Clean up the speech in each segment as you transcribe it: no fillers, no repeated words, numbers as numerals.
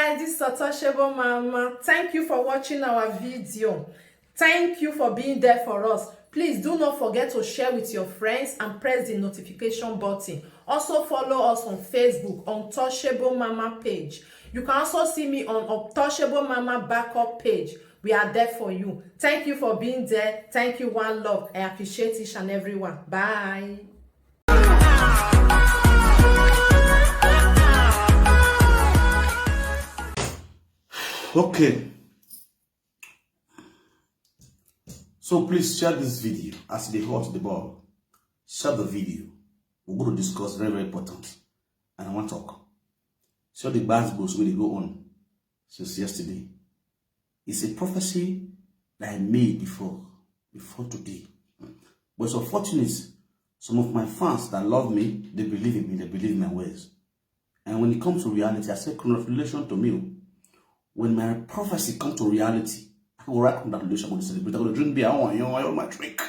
guys, this is Untouchable Mama. Thank you for watching our video. Thank you for being there for us. Please do not forget to share with your friends and press the notification button. Also follow us on Facebook, Untouchable Mama page. You can also see me on Untouchable Mama backup page. We are there for you. Thank you for being there. Thank you, one love. I appreciate each and everyone. Bye. Okay, so please share this video as they hold the ball. Share the video. We're going to discuss very important, and I want to talk. Share the bad goals where they go on since yesterday. It's a prophecy that I made before today. But it's unfortunate, some of my fans that love me, they believe in me, they believe in my words. And when it comes to reality, I say congratulations to me. When my prophecy comes to reality, I will write congratulations. I'm going to celebrate. I'm going to drink beer. I want my drink.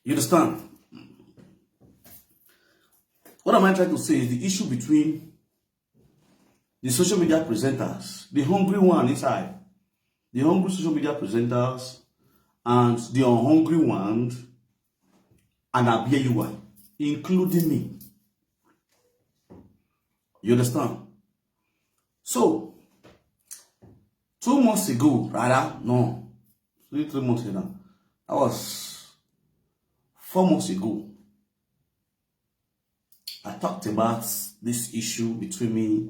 You understand? What am I trying to say is the issue between the social media presenters, the hungry one inside, the hungry social media presenters, and the unhungry ones, and Abieyuwa, including me. You understand? So, 2 months ago, rather, no, 3 months ago, that was 4 months ago, I talked about this issue between me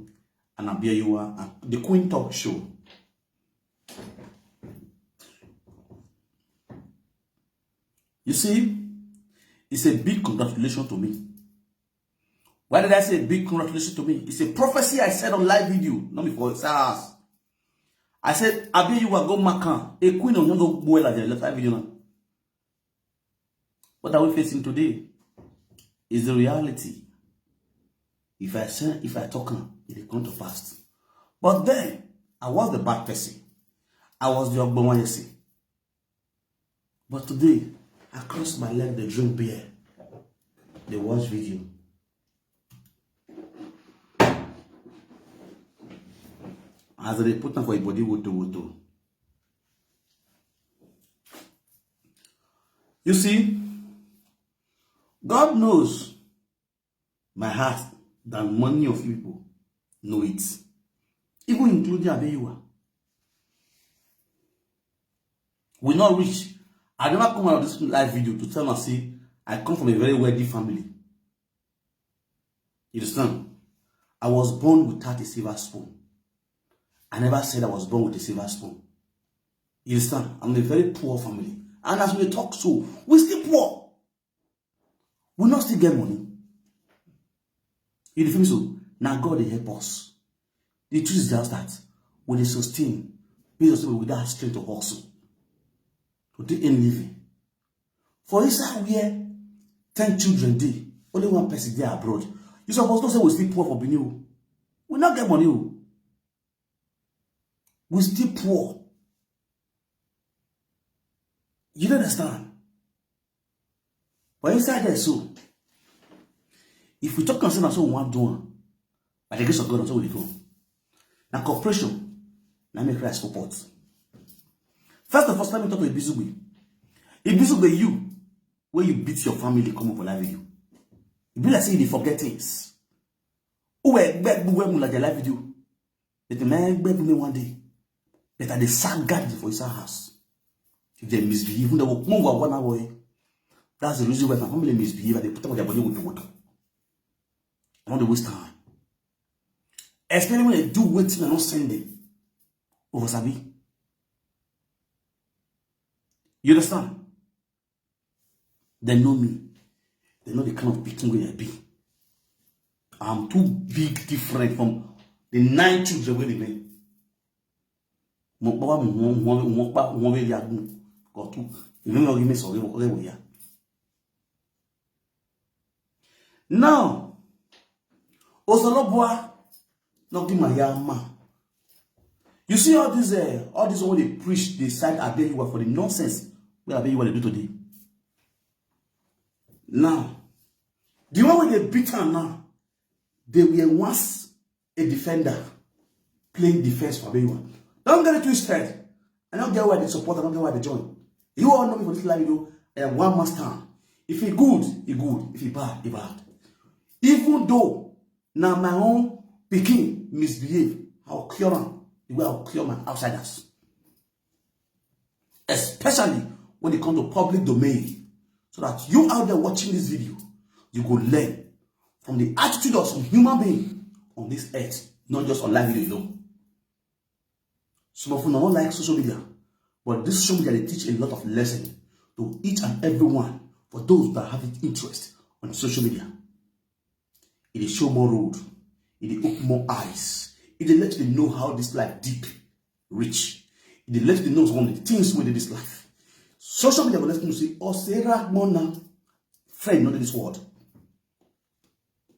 and Abieyuwa and the Queen Talk Show. You see, it's a big congratulations to me. Why did I say a big congratulations to me? It's a prophecy I said on live video, not before SARS. I said, Abieyuwa go Makan, a queen of Yondo Buela, the live video now. What are we facing today? Is the reality. If I talk now, it will come to pass. But then, I was the bad person. I was the Ogbonwanyesi. But today, I cross my leg, they drink beer. They watch video. As they put them for a body woto. You see, God knows my heart than many of people know it. Even including Abieyuwa. We not rich. I never come out of this live video to tell myself I come from a very wealthy family. You understand? I was born without a silver spoon. I never said I was born with a silver spoon. You understand? I'm a very poor family. And as we talk so, we still poor. We not still get money. You feel me so? Now God will help us. The truth is just that when they sustain, we sustain without strength to hustle. To do any living. For inside where 10 children dey, only 1 person dey abroad. You supposed to say we still poor for Benin. We not get money. We still poor. You don't understand? But inside there so, if we talk concern so we want to do, by the grace of God, that's what we do. Now corporation, now make Christ support. First of all, let me talk to Abieyuwa. Abieyuwa, you, when you beat your family, come up for live video. You be like saying they forget things. Who were back when like live video? But the man back me one day. But at the sad guard for his house. If they misbehave, they will move one away. That's the reason why my family misbehave and they put up their body with the water. I want to waste time. Especially when they do what and not send them. Over Sabi. You understand? They know me. They know the kind of people where I be. I'm too big different from the 9 children where they made. Now, Osolobwa, not be my young man. You see all this when they preach, they cite Abieyuwa for the nonsense where Abieyuwa they do today. Now, the one where they beat her now, they were once a defender playing defense for Abieyuwa. Don't get it twisted. I don't get why they support, I don't get why they join. You all know me for this live video. I am one man stand. If he good, he good. If he bad, he bad. Even though now my own pikin misbehave, I'll cure him the way I'll cure my outsiders. Especially when it comes to public domain. So that you out there watching this video, you go learn from the attitude of some human being on this earth, not just online video alone. Some of you don't like social media, but this social media, they teach a lot of lessons to each and every one for those that have interest on social media. It will show more road. It will open more eyes. It will let you know how this life deep, rich. It will let you know some of the things within this life. Social media will let you say, oh, Sarah Mona, friend, not in this world.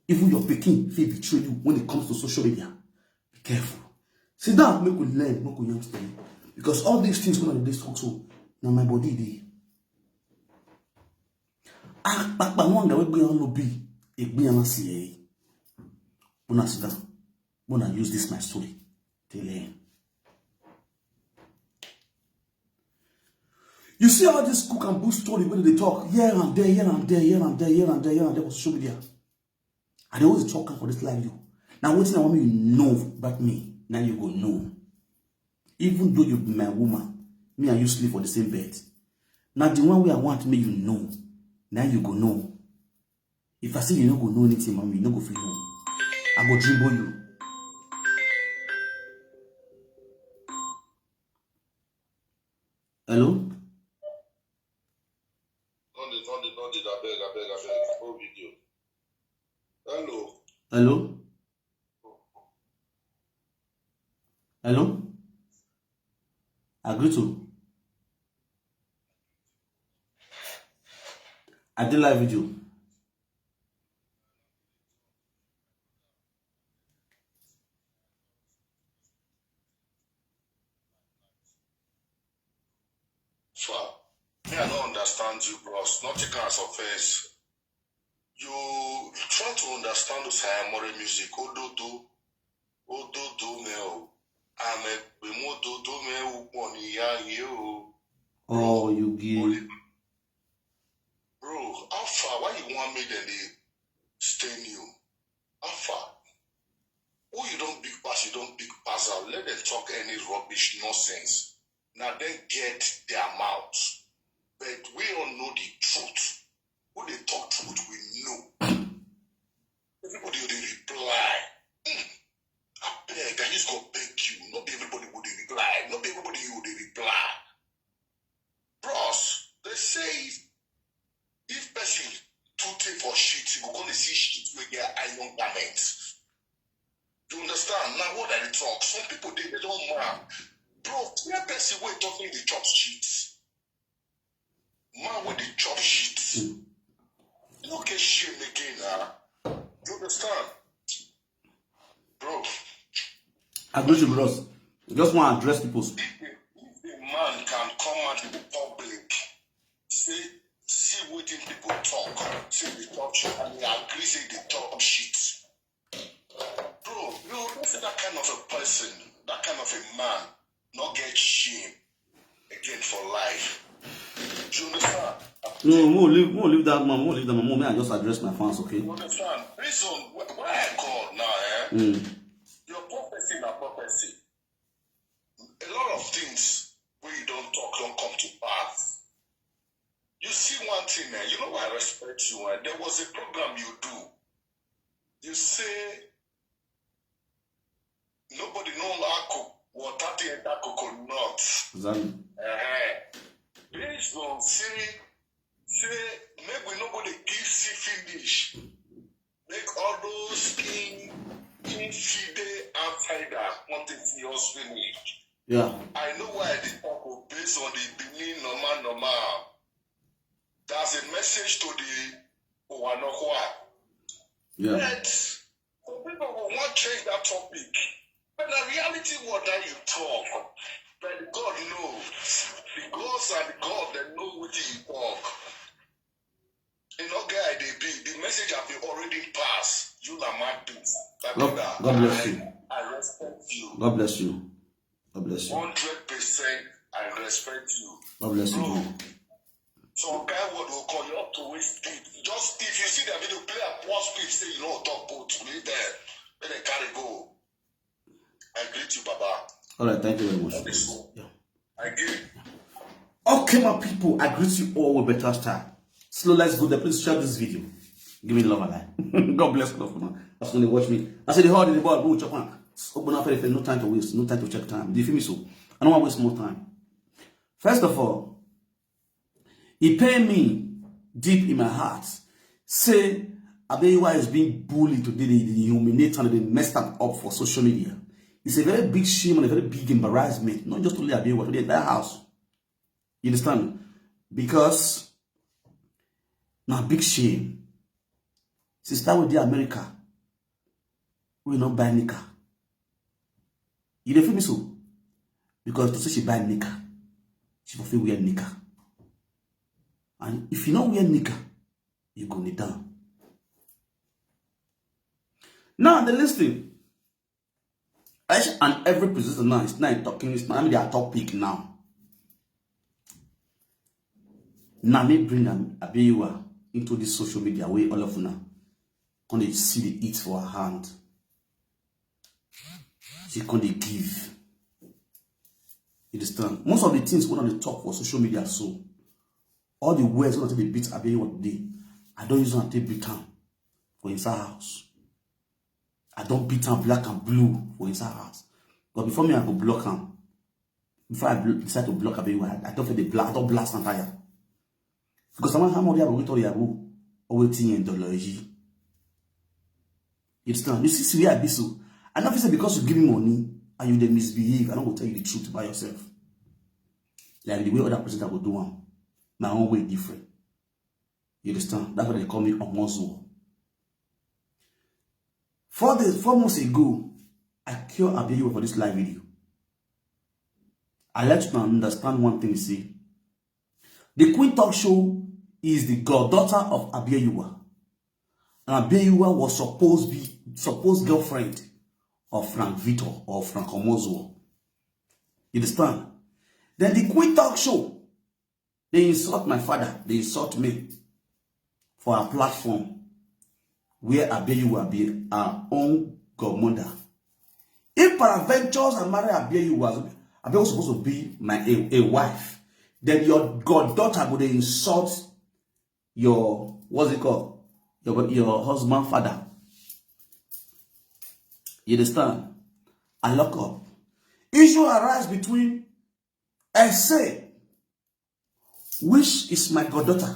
Even your Peking will betray you when it comes to social media. Be careful. Sit down, make we learn, make we understand. Because all these things when I do this also, now my body dey. Back one guy we on no be, it be an see. Bona sit down. Bona use this my story. They learn. You see all this cook and boost story when they talk here and there, here and there, here and there, here and there, here and there on social media. And they always talking for this live video. Now, what thing I want you to know about me, now you go know. Even though you be my woman, me and you sleep for the same bed. Now, the one way I want me, you know. Now you go know. If I say you don't go know anything, mommy, you don't go feel know. I go dribble you. Hello? I beg. No video. Hello? Hello? Hello? Agrito. I did live video. Swap. Me, I don't understand you, bros. Not taking as offense. You try to understand those moral music. Ododo meo. Ame bemododo meo uponiya yo. Oh, you give. Bro, how far? Why you want me then they stain you? How far? Who you don't big pass, you don't big pass out. Let them talk any rubbish nonsense. Now then get their mouths. But we all know the truth. Who they talk truth, we know. Everybody will reply. I beg, I just go beg you. Not everybody would reply. Not everybody would reply. Bros, they say if person too take for shit, you go gonna see shit with their iron garments. You understand? Now what are they talk? Some people they don't mind. Bro, that person wait talking the chop shit. Man with the chop shit. You don't get shame again now. You understand? Bro. I agree with you, bros. Just want to address people. If a man can come out in the public, see what people talk, say they talk shit, and they agree say they talk shit. Bro, you don't see that kind of a person, that kind of a man, not get shame again for life. Do you understand? No, won't leave that man. Won't leave that man. May I just address my fans, okay? You understand? Reason why I call now, your prophecy na prophecy. A lot of things when you don't talk don't come to pass. You see one thing, you know why I respect you. There was a program you do. You say nobody know how water that coconut. Exactly. Based on say maybe nobody give see finish. Make all those skin fide outsider want to see us finish. Yeah. I know why they talk based on the beginning normal. There's a message to the Owanokwa. Yeah. But some people will want to change that topic. But the reality what that you talk, but God knows. The gods and the God that know what you talk. You know, guy, mama do. God bless you. I respect you. God bless you. God bless you. 100% I respect you. God bless you. Bro, some guy will call you up to waste deep. Just if you see the video, play a poor speech, say you know talk boat. Leave there. Let the carry go. I greet you, Baba. Alright, thank you very much. Yeah. I give. Okay, my people, I greet you all with better style. Slow, let's go there. Please share this video. Give me love and life. God bless you. That's when they watch me. I said the hard in the ball, go check one. Open up everything, no time to waste, no time to check time. Do you feel me? So I don't want to waste more time. First of all, he pained me deep in my heart. Say Abieyuwa is being bullied today, they humiliate and they messed up for social media. It's a very big shame and a very big embarrassment. Not just only Abieyuwa, to the entire house. You understand? Because now big shame. Sister with the America, we not buy nika. You don't feel me so? Because to say she buy nika, she will feel wear nika. And if you don't wear nika, you go kneel down. Now the listing. And every position now is now talking. It's now their topic now. Now me bring Abieyuwa into this social media where all of now when they see the eat for her hand. She can't give. You understand? Most of the things when they talk for social media, so all the words when they beat Abieyuwa today, I don't use them to beat him for inside house. I don't beat him black and blue for inside house. But before me, I go block him. Before I decide to block Abieyuwa, I don't feel the black. I don't blast him fire. Because someone how much going to Yahoo or waiting in dollars. You understand? You see where I be so. I not say because you give me money and you then misbehave, I don't go tell you the truth about yourself. Like the way other person will do one. My own way different. You understand? That's why they call me Omozo. 4 months ago, I killed Abieyuwa for this live video. I let you understand one thing, you see. The Queen Talk Show is the goddaughter of Abieyuwa. And Abieyuwa was supposed girlfriend of Frank Victor or Frank Omozo. You understand? Then the Queen Talk Show, they insult my father, they insult me for a platform where Abieyuwa be our own godmother. If peradventures I marry Abieyuwa was supposed to be a wife, then your goddaughter would insult your, what's it called? Your husband, father. You understand? I lock up. Issue arise between Essay, which is my goddaughter,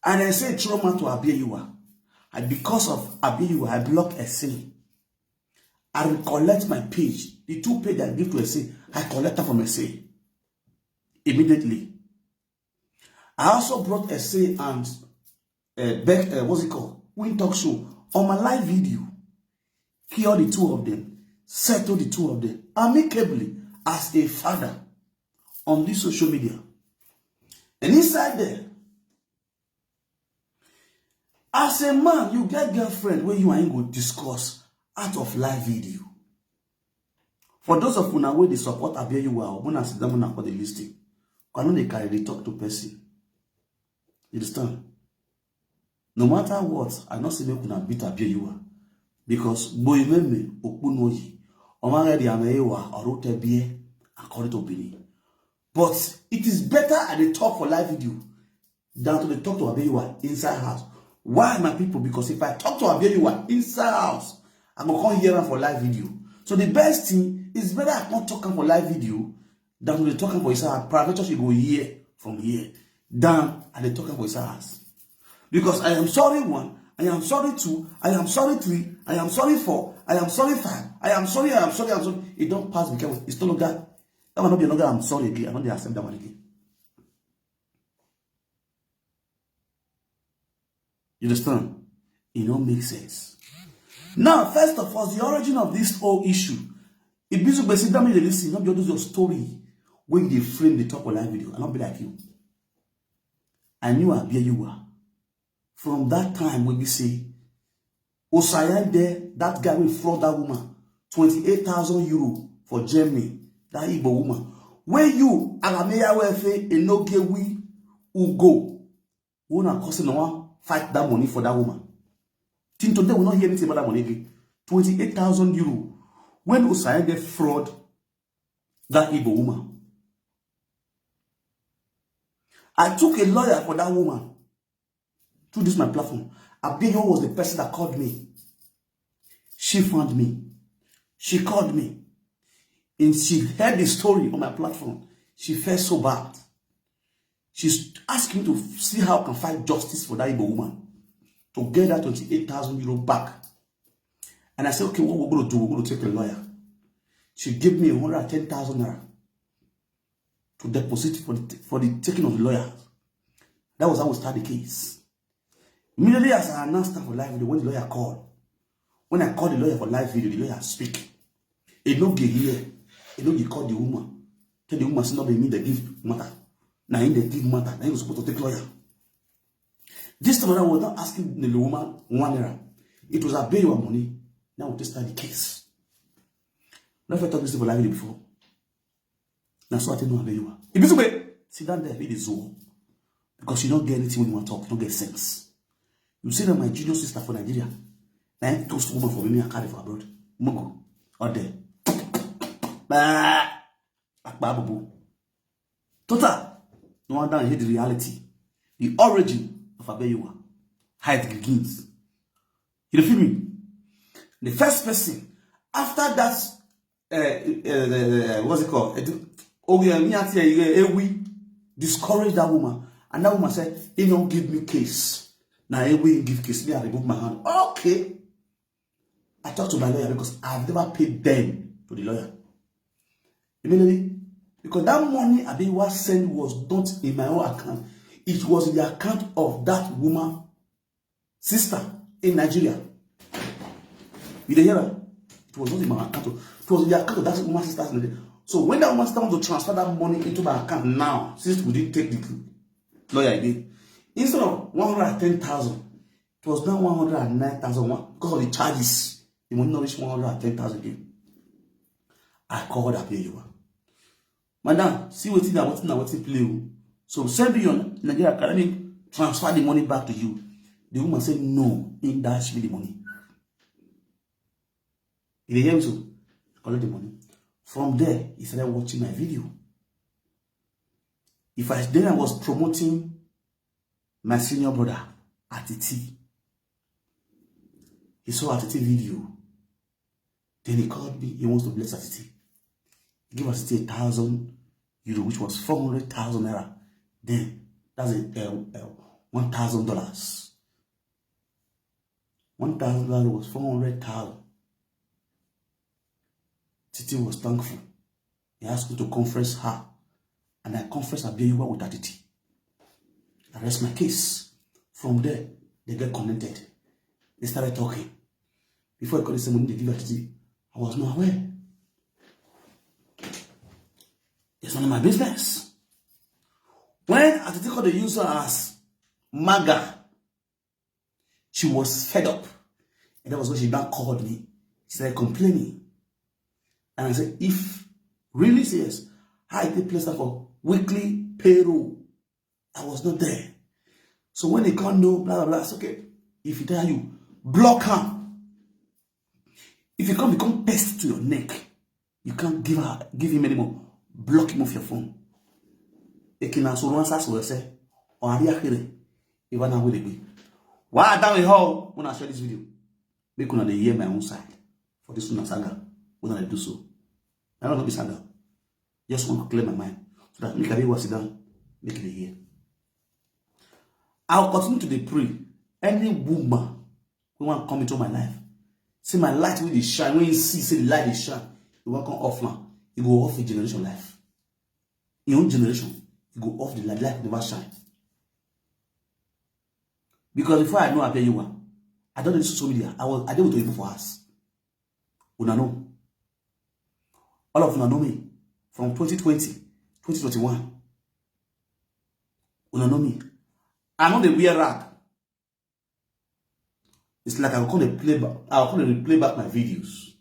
and Essay trauma to Abieyuwa. And because of Abieyuwa, I block Essay. I recollect my page. The 2 pages I give to Essay, I collect them from Essay. Immediately. I also brought Essay and what's it called? Queen Talk Show on my live video. Cure the 2 of them. Settle the 2 of them. Amicably as a father on this social media. And inside there, as a man, you get girlfriend where you ain't going to discuss out of live video. For those of you now where they support Abieyuwa, when I sit down and for the listing, I know they carry they talk to person. You understand? No matter what, I not say me kuna beat Abieyuwa. Because boy meme okunoyi. Omanga di Abieyuwa orote biye according to opinion. But it is better at the talk for live video than to the talk to Abieyuwa inside house. Why, my people? Because if I talk to Abieyuwa inside house, I'm going to come here for live video. So the best thing is better I can't talk for live video than to talk for inside. Private you go here from here than at the talking for inside house. Because I am sorry 1, I am sorry 2, I am sorry 3, I am sorry 4, I am sorry 5, I am sorry. It don't pass because it's no longer. That will not be another I'm sorry again. I don't accept that one again. You understand? It don't make sense. Now, first of all, the origin of this whole issue. It be so basic that me listen, not just your story when they frame the top of live video. I not be like you. I knew Abieyuwa. From that time when we say Osayande, that guy will fraud that woman 28,000 euro for Germany. That Igbo woman. When you Alameya Wefe Enogewi Ugo, who na cause no one fight that money for that woman. Till today we not hear anything about that money again. 28,000 euro. When Osayande fraud that Igbo woman. I took a lawyer for that woman through this my platform. Abieyuwa was the person that called me. She found me. She called me. And she heard the story on my platform. She felt so bad. She's asking me to see how I can find justice for that Igbo woman. To get that 28,000 euro back. And I said, okay, what we're going to do, we're going to take a lawyer. She gave me 110,000 naira to deposit for the taking of the lawyer. That was how we started the case. Immediately as I announced that for live video, when the lawyer called, when I called the lawyer for live video, the lawyer speak. It no get here. It no get call the woman. Tell the woman, say no be me they give matter. Now in they give matter. Now you supposed to take lawyer. This time I was not asking the woman 1 naira. It was Abieyuwa money. Now we start the case. Never talked this for live video before. Now so I tell you Abieyuwa. If you say, sit down there, read the Zoom. Because you don't get anything when you want to talk, you don't get sense. You see that my junior sister for Nigeria, toast woman for me and carry for abroad. Mungo, or there. Akbabu. Total. No one down here the reality. The origin of Abieyuwa. How it begins. You feel me? The first person, after that, what's it called? Ewi discouraged that woman. And that woman said, he don't give me case. Now Ewi give case. Me, I remove my hand. Okay. I talked to my lawyer because I've never paid them to the lawyer. Immediately, because that money Abieyuwa sent was not in my own account. It was in the account of that woman, sister in Nigeria. You hear that? It was not in my account. It was in the account of that woman, sister in Nigeria. So when that woman started to transfer that money into my account now, since we didn't take the lawyer again, instead of 110,000, it was now 109,000 because of the charges. The money not reached 110,000 again. I called Abieyuwa. Madam, see what you play. So send me your Nigeria academy, transfer the money back to you. The woman said no, in dash me the money. He hear me so collect the money. From there, he started watching my video. Then I was promoting my senior brother, Atiti. He saw Atiti video. Then he called me. He wants to bless Atiti. He gave Atiti 1,000 euro, which was 400,000 naira. Then that's $1,000. $1,000 was 400,000. Titi was thankful. He asked me to conference her. And I conferenced Abieyuwa with Titi. I rest my case. From there, they get connected. They started talking. Before I got the money they give Titi, I was not aware. It's none of my business. When Titi called the user as MAGA, she was fed up. And that was when she back called me. She started complaining. And I said, if really serious, how I take place for weekly payroll, I was not there. So when they can't know, blah, blah, blah, it's okay. If he tell you, block her. If you can't become pest to your neck, you can't give him anymore. Block him off your phone. Why I down how when I share this video? Because I hear my own side for this one saga. When I do so, I don't know be saga. Just want to clear my mind so that make Abieyuwa sit down, make it hear. I'll continue to pray. Any woman who want to come into my life, see my light will shine. When you see the light is shine, you won't come off now. You go off a generation life. In your own generation, you go off the light never shine. Because before I know Abieyuwa, I don't know social media. I did with you for us. Una know. All of you know me from 2020, 2021. Una know me. I know the wear rag. It's like I'll come and replay back my videos.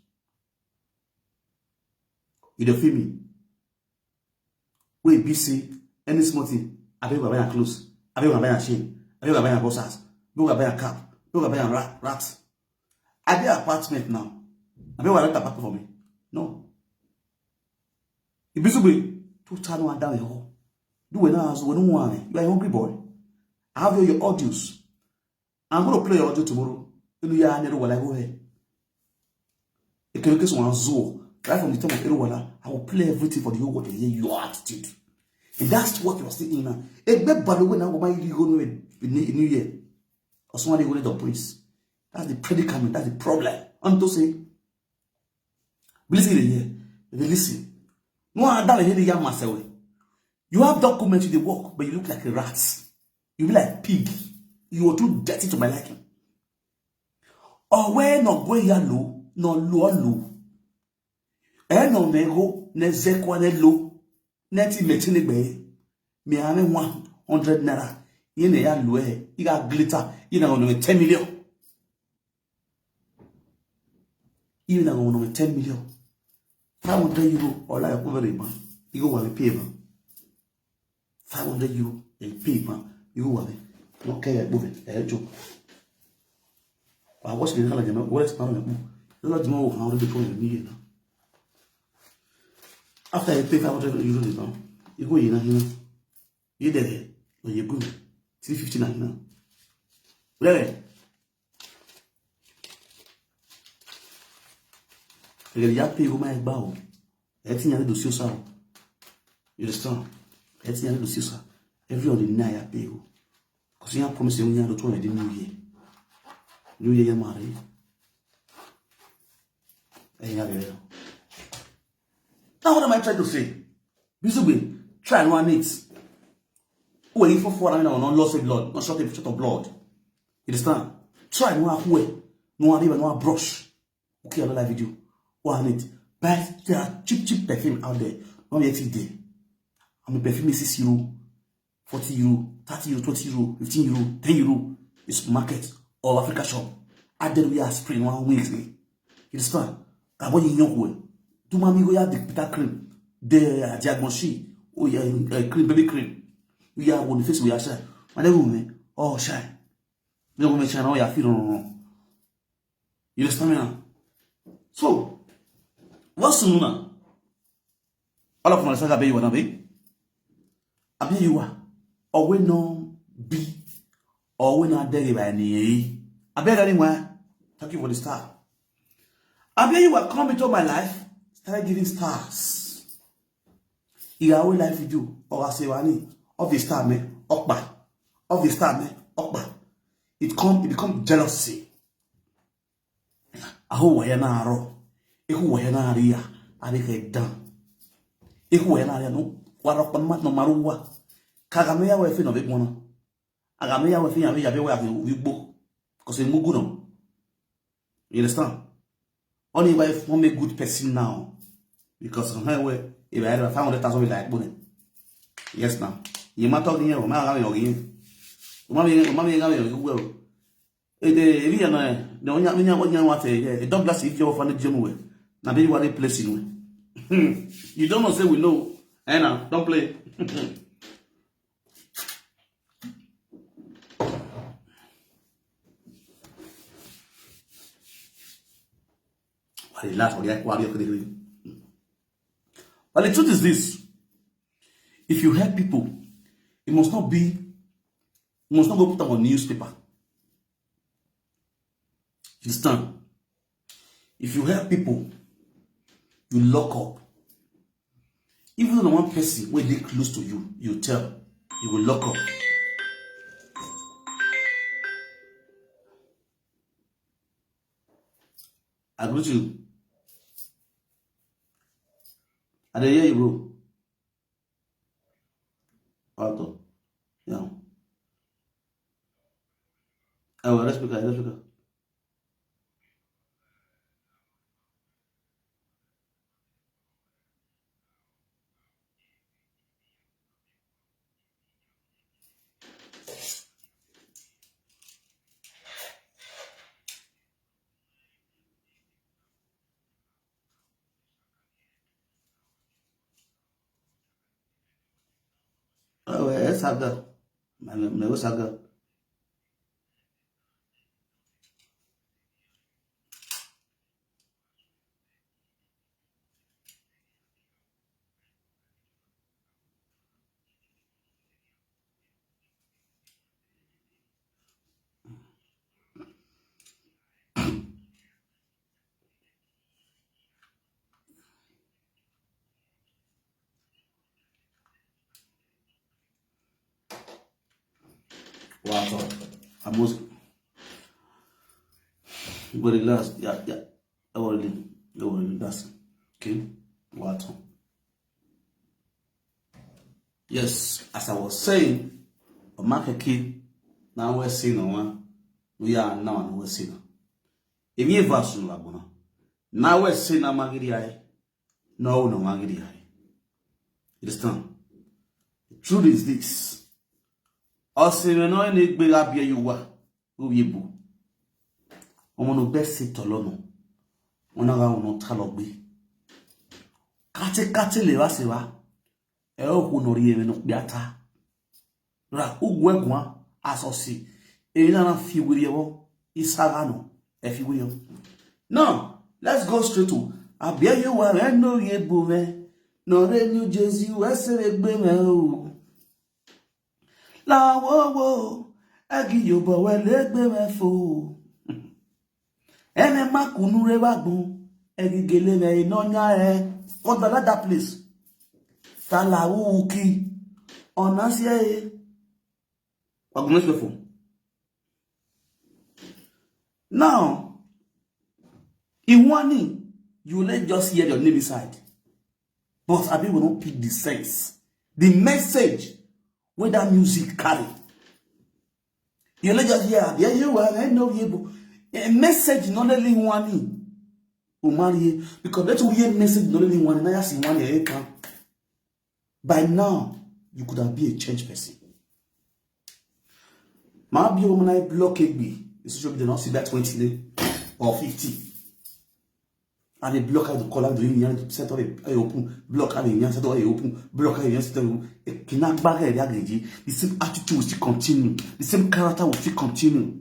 You don't feel me? Wait, BC, any small thing, I think we're buying clothes, I think we're buying chain, I think we're buying boxers, we're buying cap, we're buying rats. I get an apartment now. I think we're rent apartment for me. No. If you be to turn one down here, do it now as we don't want it. You are a hungry boy. I have your audios. I'm going to play your audio tomorrow. You know, I never will I go here. If you get one zoo, right from the time of Wahala, I will play everything for the whole world to hear your attitude. And that's what you're saying now. If that bad way now, why you go in New Year? Or someone they go to the prince. That's the predicament, that's the problem. I'm to say, listen here. Listen. No, I don't hear the young myself. You have documents in the work, but you look like a rat. You be like pig. You are too dirty to my liking. Or where no go yellow, no low. Eh no nego, ne zekwa ne low. Neti metini be. Me ame 100 naira. Yene ya low eh. You got glitter. You know 10 million. You know 10 million. 500 euro or like over the man. You go with pay man. 500 euro and pay man. You go with it. Okay, I move it. I joke. I watch the hell again. What is not a move? You don't know how to deploy the media. After I pay 500 euros now, you go in here. You there when you go 350 now. Really? You have to pay my bow. Everything I do, see you. You understand? Everything I do, see you. Every other night I pay you. Because you have promised you to turn the new year. New year, you're married. Now, what am I trying to say? Basically, try and run it. Who are you for 4 not loss of blood, not short of blood? You understand? Try and run away. No one even no brush. Okay, I don't like video. One it. But there are cheap perfume out there. Not yet there. I'm a perfume is 6 euro, 40 euro, 30 euro, 20 euro, 15 euro, 10 euro. It's market or Africa shop. I did we are spring 1 week. You understand? I want you young way. Do mommy go have the bitter cream, the diagnosis, oh yeah, cream, baby cream. We are on the face we are shy. My woman, oh shy. No woman shine, oh yeah, feel wrong. You understand me now? So, what's soon now? All of my saga Abieyuwa na be. Abieyuwa, or we no be, or we not there by any. I beg anywhere. Thank you for the star. Abieyuwa come into my life, started giving stars. He always life video, or I say wani, of the star me, okba, of the star me, okba. It become jealousy. Aho wayana aro, ehu wayana aria, arike dan. Ehu wayana aria no, warokon mat no maruwa. Kagame ya wefi no bigwana. Agame ya wefi yabe yabe wibo, cause mugu no. You understand? Only if one make good person now, because somewhere if I had 500,000 with like money. Yes now. You might talk here, my again. Mommy, well. If you know, the only one you want to don't blast if you're from the gym way. Now, they want to place in. You don't know, say we know. Anna, don't play. But the truth is this: if you help people, it must not go put them on newspaper. You understand? If you help people, you lock up. Even though the one person when they close to you, you tell, you will lock up. I agree with you. I hear you, bro. Auto. Yeah. Oh, let's speak. Oh, saga. Me saga. Wow, I must go the last. Yeah. I already that's okay. Wow. Yes, as I was saying, a market key now we're seeing one. We are now and we're seeing. If you ever soon labona, now we're seeing a magiri eye. No magiri eye. You understand? The truth is this. Also, you know, any big Abieyuwa, who you boo. On best sit alone. On a round talobi. Kate le wasewa. E o kunori no biata. Ra ugwegwa asosi. E na fiwiri wo isagano e fiwiri. Now, let's go straight to Abieyuwa no ye bove. No renew Jesu wesere gbeme o. La wo Abieyuwa wele gbeme fo. Ene makunu re wagbon egigele me inonya e. What that place? Tala uki onasie e. Now, in one you let just hear your name inside. But Abi will not pick the sense. The message where that music carry. You let just hear, yeah, you are, I know you. A message not only one marry because that's who hear message not only one and I see one year. By now, you could have been a changed person. My woman I block it be. The social media not see that 20 day or 50. And they block out the color doing the set of a open, block out the set of a open, block out the set of a kidnap bag. The same attitude will still continue, the same character will still continue.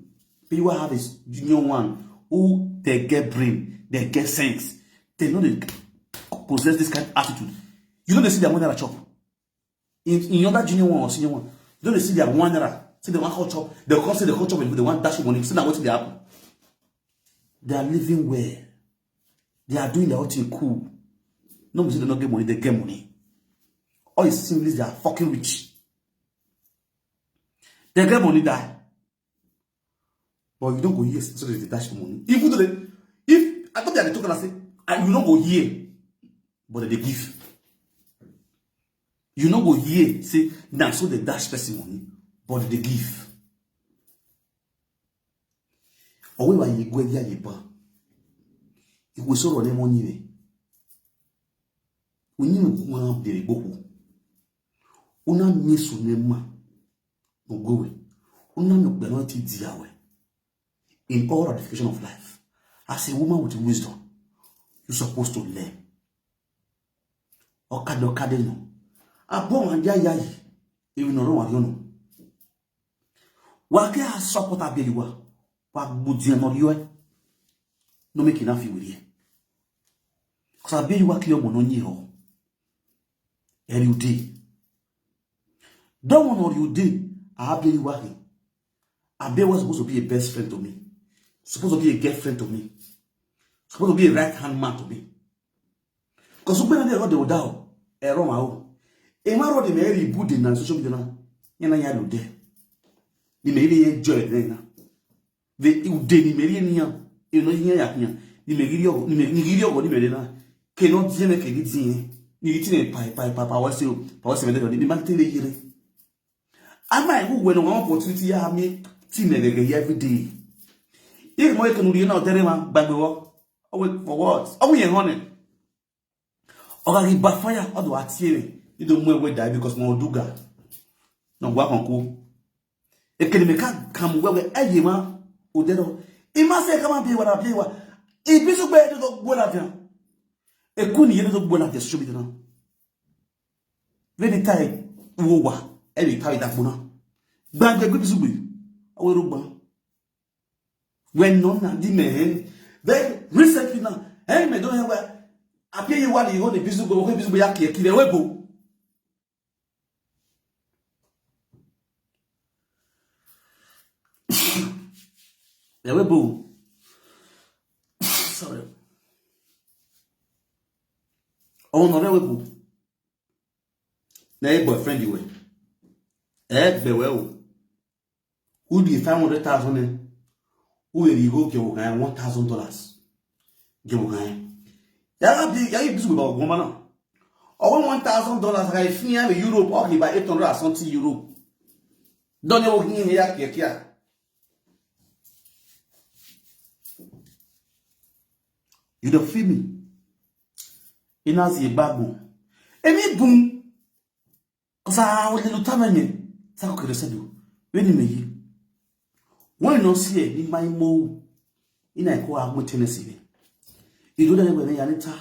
But you have this junior one who they get brain, they get sense, they know they possess this kind of attitude. You know they see their money at chop. In other junior one or senior one, you know they see their one naira, see the one hot chop, they'll come see the hot chop and they want dash money, see now what they happen. They are living well. They are doing their own thing cool. No, they don't get money, they get money. All it simply is they are fucking rich. They get money die. But you don't go here so they dash money. Even though if I thought they are talking and say, you don't go here, but they give. You don't go here, say, now so they dash person money, but they give. Or when you go here, you buy. If we saw the money, we need to go up there. Una miss unema, no go. Una no penalty diawe. In all ratification of life, as a woman with wisdom, you're supposed to learn. Okade no. Abo anja yayi, even no one you know. Wake has support Abieyuwa, wa budia no yoe. No make enough with you. Because Abieyuwa clear mono nyi ho. You day. Don't want you day. Abieyuwa he. Abieyuwa was supposed to be a best friend to me. Supposed to be a girlfriend to me. Supposed to be a right-hand man to me. Because when they wrote the Odao, a Roma, a man wrote the Mary Buddha and social media. Yana Yadu there. The Mary enjoy it then. The Udeni Mariania, you know, Yakia, the Megirio, or the Medina, cannot generate anything. You eat a papa, was still, was the Mantel. I might who when one opportunity I make team every day. If my can read out there, by the work, I wait for words. Oh, we are on it. Or I backfire, or do I see you don't know die because more duga. No, what uncle. A can come well with Ejima, Udero. It must say, come and pay what I pay. It be so bad to go at them. A coon year to go at the street. Very tight, Wowa, every carry that bona. Bang the good be. When none di men, then recently now, hey, me don't have where Abieyuwa the only business go, business be yaki, kill the webo. The webo. Sorry. Oh, no, the webo. Na boyfriend you way. Be well. Who do 500,000? Who will you go give $1,000? Give you business about woman. Or $1,000 I fear Europe or by 800 something euro. Don't you work in here? You don't feel me? In as a babu. Any boom. Cause I will little time. Sako keresedu. When me when no see in my mo in a co out Tennessee. You do that when Yanita.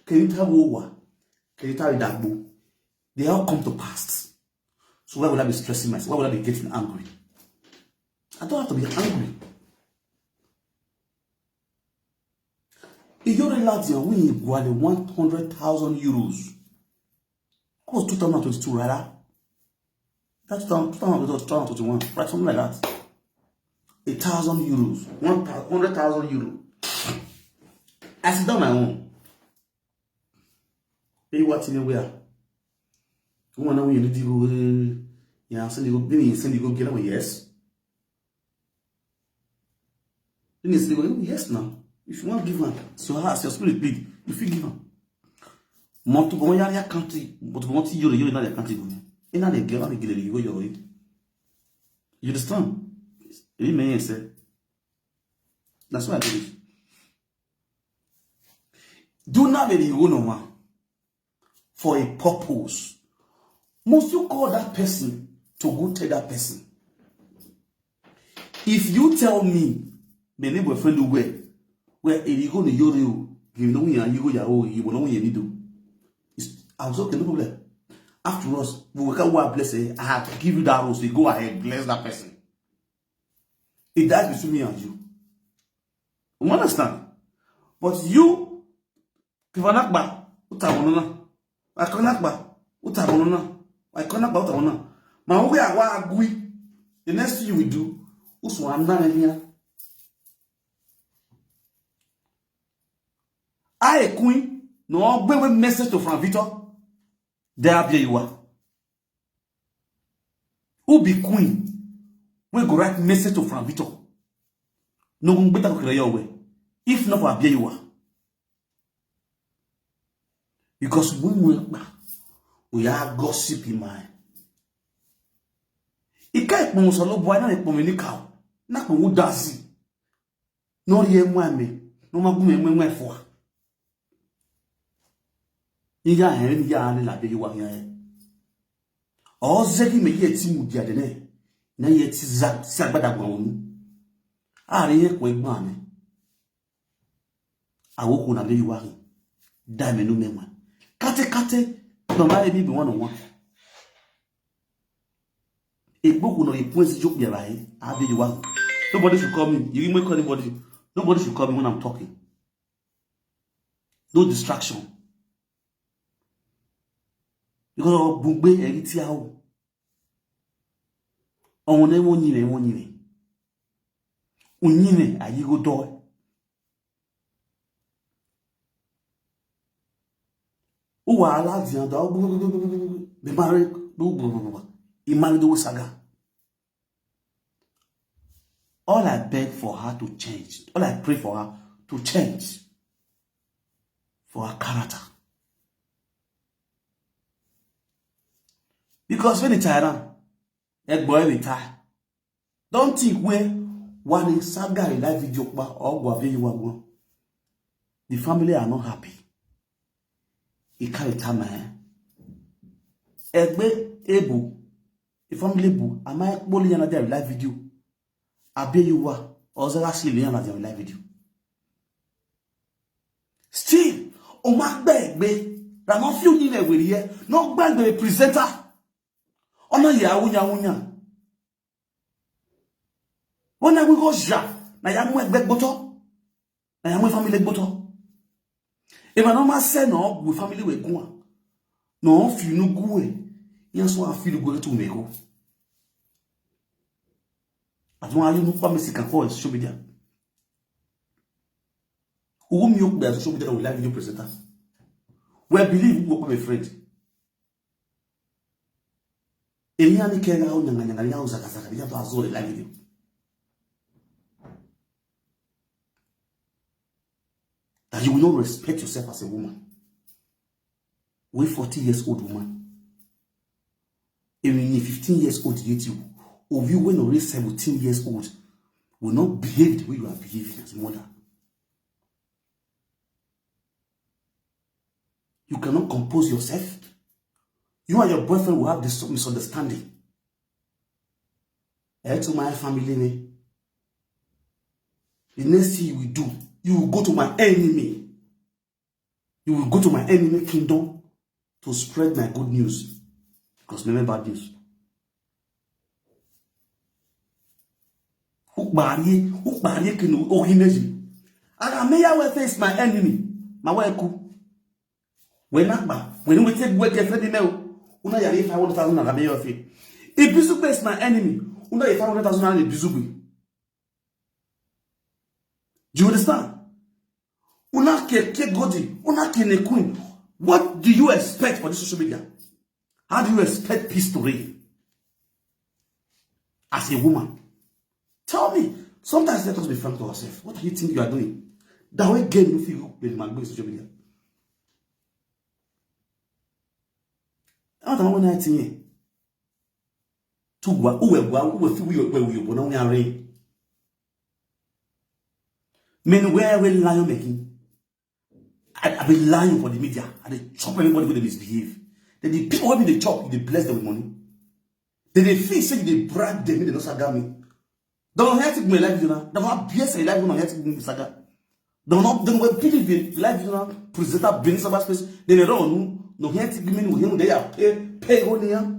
Can you tell Wowa? Can you tell Dabu? They all come to pass. So why would I be stressing myself? Why would I be getting angry? I don't have to be angry. If you're in Latvia, we got 100,000 euros. Cost 2022, right? That's 2021, right? Something like that. 1,000 euros, 100,000 euros. I sit down my own. Pay what anywhere. You want to know you need to go. Yeah, send you go. Then you send you go get them. Yes. Then you say yes now. If you want to give them, so your heart, your spirit big. If you give them, more to go in your country, but go to you in your country. In other girl, I'm going to give you. You understand? It may say. That's why I do it. Do not let you go no man for a purpose. Must you call that person to go tell that person? If you tell me, my neighbor friend where you go to you know you go you will know you need to. I was okay, no problem. After us, we will come bless it. I have to give you that rose. You go ahead, bless that person. It dies between me and you. You understand? But you, Kivanakba, Utabonona, I cannot Utabonona, I cannot Utabona. My way I agree. The next thing you will do, Uswana here. I a queen, no bring message to Frank Victor. There Abieyuwa. Who be queen? We go write message to Frank Victor. No one better go your way. If not for Abieyuwa. Because when we are gossip in mind. Ika ekpo solo boy na ekpo me ni ka. Na ko wo dasi. No ye mwame. No magume mwe fo. Iga hen ya ni la Abieyuwa yan. O zeki me ye ti mu dia de ne. Na ye ti za si agbada gbo wonu. Are ye ko egbon ami. Awoku na Abieyuwa ri. Da me no memwa. Kate no ma e bi 1-on-1. A book no points joke there right. Abieyuwa. Nobody should call me. You may call anybody. Nobody should call me when I'm talking. No distraction. Because bugbe eri ti awo. Awon na won yire. Unyine ayigo do. Wahala be married he married the saga. All I beg for her to change, all I pray for her to change for her character. Because when it's tired, that boy will tie. Don't think where one saga in that video or Abieyuwa, the family are not happy. It can't tell me. Egbe able, if I'm able, am I bullying another live video? Abieyuwa, or the last another live video. Still, on my beg, I'm not feeling it with here, not bad the presenter. Ona ya wunya. Ona we go ja na ya mu egbe gboto. Na ya mu family gboto. If I normal say no we family we go. No fi no go e. Yan so afili go to me go. Atun ayu no pa me sika for social media. Who me up there social media with live video presenter. We believe we go my friend. Eliani kenga au nyanga ya uzakazaka ya to azore live video. That you will not respect yourself as a woman. We 40 years old woman. Even 15 years old yet you, or you when already 17 years old, will not behave the way you are behaving as a mother. You cannot compose yourself. You and your boyfriend will have this misunderstanding. To my family, the next thing you will do, you will go to my enemy. You will go to my enemy kingdom to spread my good news. Because remember bad news. Who can organize? I may I face my enemy. My wife. When we take work every day, una ya 500,000 na gabe yo fe. If Bizubu is my enemy, una ya 500,000 na Bizubu. Do you understand? Una ke Godi, una ke ne queen. What do you expect for this social media? How do you expect peace to reign? As a woman. Tell me. Sometimes let us be frank to ourselves. What do you think you are doing? That way game you feel with my social media. I don't know anything. To go, who feel we born on rain. Men where will lie making? I be lying for the media. I they chop everybody with the misbehave. Then the people who they chop, they bless them with money. Then they feel say they brag them, they don't saga me. Don't have to be live, you know. Don't have BS a live, you know, have to be saga. Don't believe in live, you know, presenter being some space. Then they don't no have to be me with him, they are pay on here.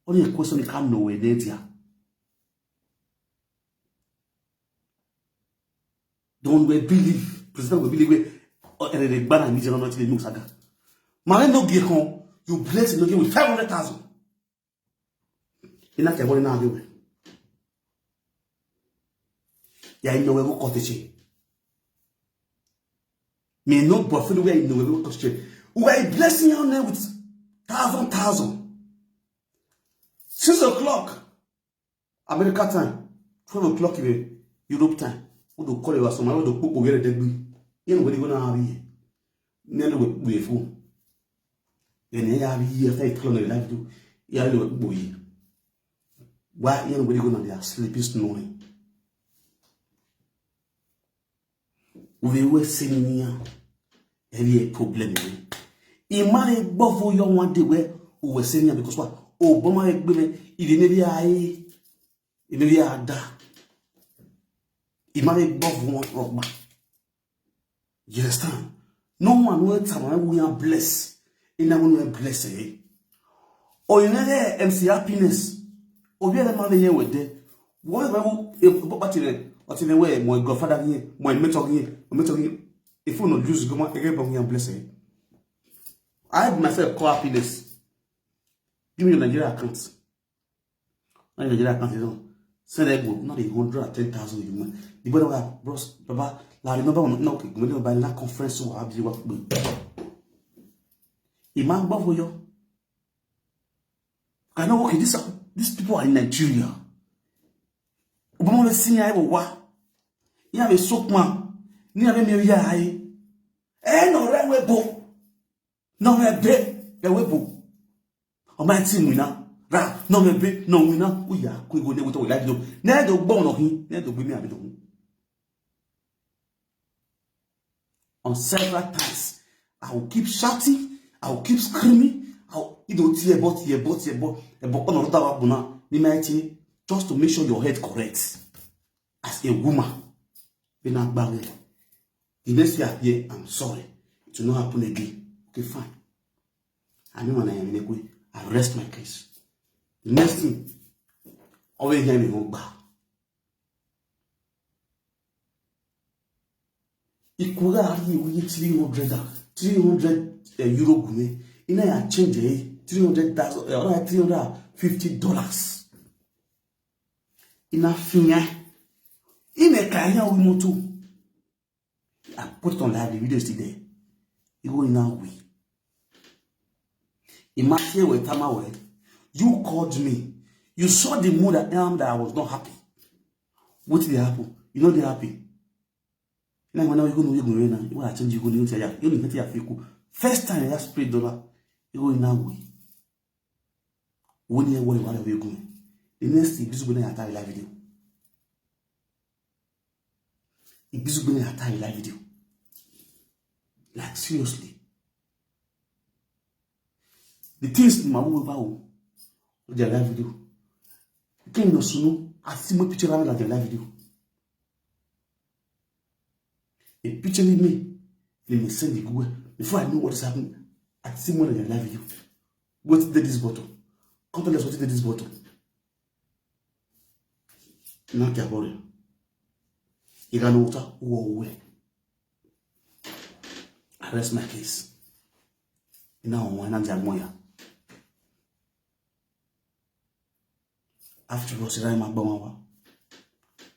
Only a question they can't know where they are. Don't we believe, president will believe and the banner means not the new saga. Man, no get home, you bless no get with 500,000. In that money now, you know, we will cottage. Me no buffalo where you know we will cottage. We are blessing your name with thousand. 6 o'clock, America time, 12 o'clock in Europe time. Who do call you as someone who put over the degree? You know what you're gonna have here. Never with a fool. Then you have here, if I clone your life to you boy. Why you know what you're gonna be sleeping snoring? We were saying here, every problem. Imagine above your one day where we were saying here because what? Oh, Boma, if you never I, if you are da. Imagine above one rock back. You understand? No one will tell me we are blessed. In that one we are blessed. Or you know there MC happiness. Or we are the man here with them. What in the way my godfather here, my mentor here, if you not use go again, we are blessed. I have myself call happiness. Give me your Nigeria account. My Nigeria account is on. Send that book, not 110,000 human. The brother, bros, Baba, I remember no, okay, we by that conference so Abieyuwa. Imam Bafoyo. I know, okay, these people are in Nigeria. Obama was senior, I will what? You have a soap man, you have a million eye. No, that way, bo. No, that bed, that way, bo. On my team, we now. No me be no we now we are go ne with life do na do gbon no hin na do gbe mi abi do. On several times I will keep shouting, I will keep screaming, I will tear but on other abuna ni mighty just to make sure your head correct as a woman. Be na gbare. The next year I'm sorry it will not happen again. Okay, fine. I know when I am in a way I rest my case. The next thing, always hear me go back. It could have been 300 euro gume. In a change $350. In a finger. In a career we want to. I put it on live, the video is still there. You go in our way. Imagine with Tamawe, you called me. You saw the mood I am that I was not happy. What did happen? You know they happy. Now when you go to you want to change you go to you first time you just spray dollar, you go in our way. When you worry what you going. The next thing is going to attack live video. It's going to attack live video. Like seriously. The things my move about the live video. You can't know soon. I see my picture of the live video. A picture with me. Let me send it go. Before I know what is happening, I see more than the live video. What did this bottle? Come tell us what did this bottle. Not care about it. You got no water. Whoa. I rest my case. Now why not Jamoya? After all, I my bomb.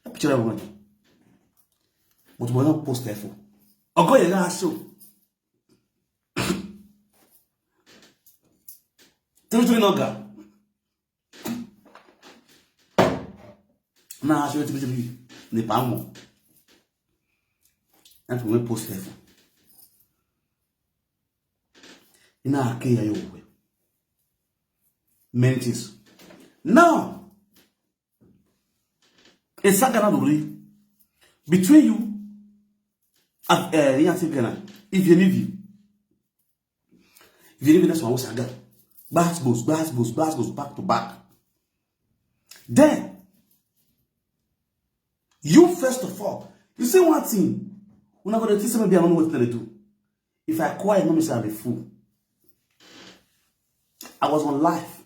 A picture of one. But we're not post there for. I'll go and show. Three noga. Now I show it to be the palm. And we post there for. Ina ake ya yowe. Many things. Now, it's a Ghana between you and if you leave that's one saga. Bass goes back to back. Then, you first of all, you say one thing. When I go to teach maybe I don't know what to do. If I quiet, no, I'm a fool. I was on live.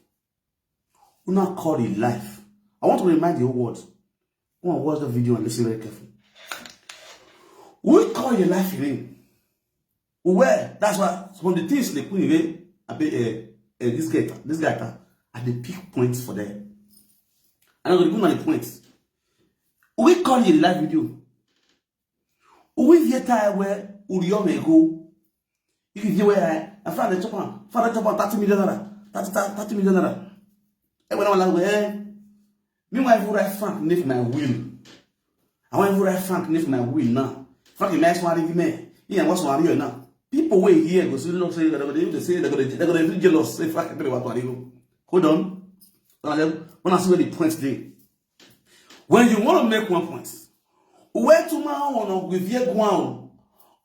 We not call it live. I want to remind the whole world. Go and watch the video and listen very carefully. We call it live hearing. Where? That's why some of the things they put in this guy, at the peak points for them. And I'm going to go on the points. We call it live video. We hear time where Uriyo may go. If you hear where I found the chopper, $30 million. 30 million naira. And when I was like, meanwhile, I write Frank name my will. I want to write Frank name my will now. Frank, nice one, give me. Yeah, what's one here now? People wait here, go see, look, say, they're going to be jealous. Say, Frank, tell me what to do. Hold on. When I see where the points there. When you want to make one point, where to my own, with your guan,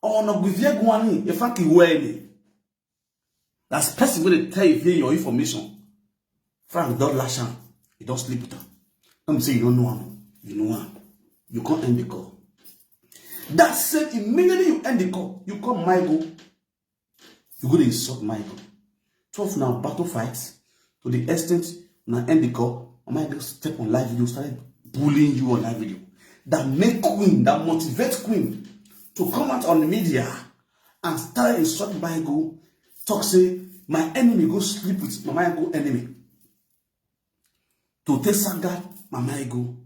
or with your guani, if I can wear me. That's person going to tell you your information. Frank, don't lash out. You don't sleep with her. Let me say you don't know him. You know him. You can't end the call. That said, immediately you end the call, you call Michael. You go to insult Michael. 12 now, battle fights. To the extent, now end the call, Michael step on live video, started bullying you on live video. That make Queen, that motivate Queen to come out on the media and start insulting Michael. Talk say, my enemy go sleep with my Michael enemy. To take Saga, my Michael.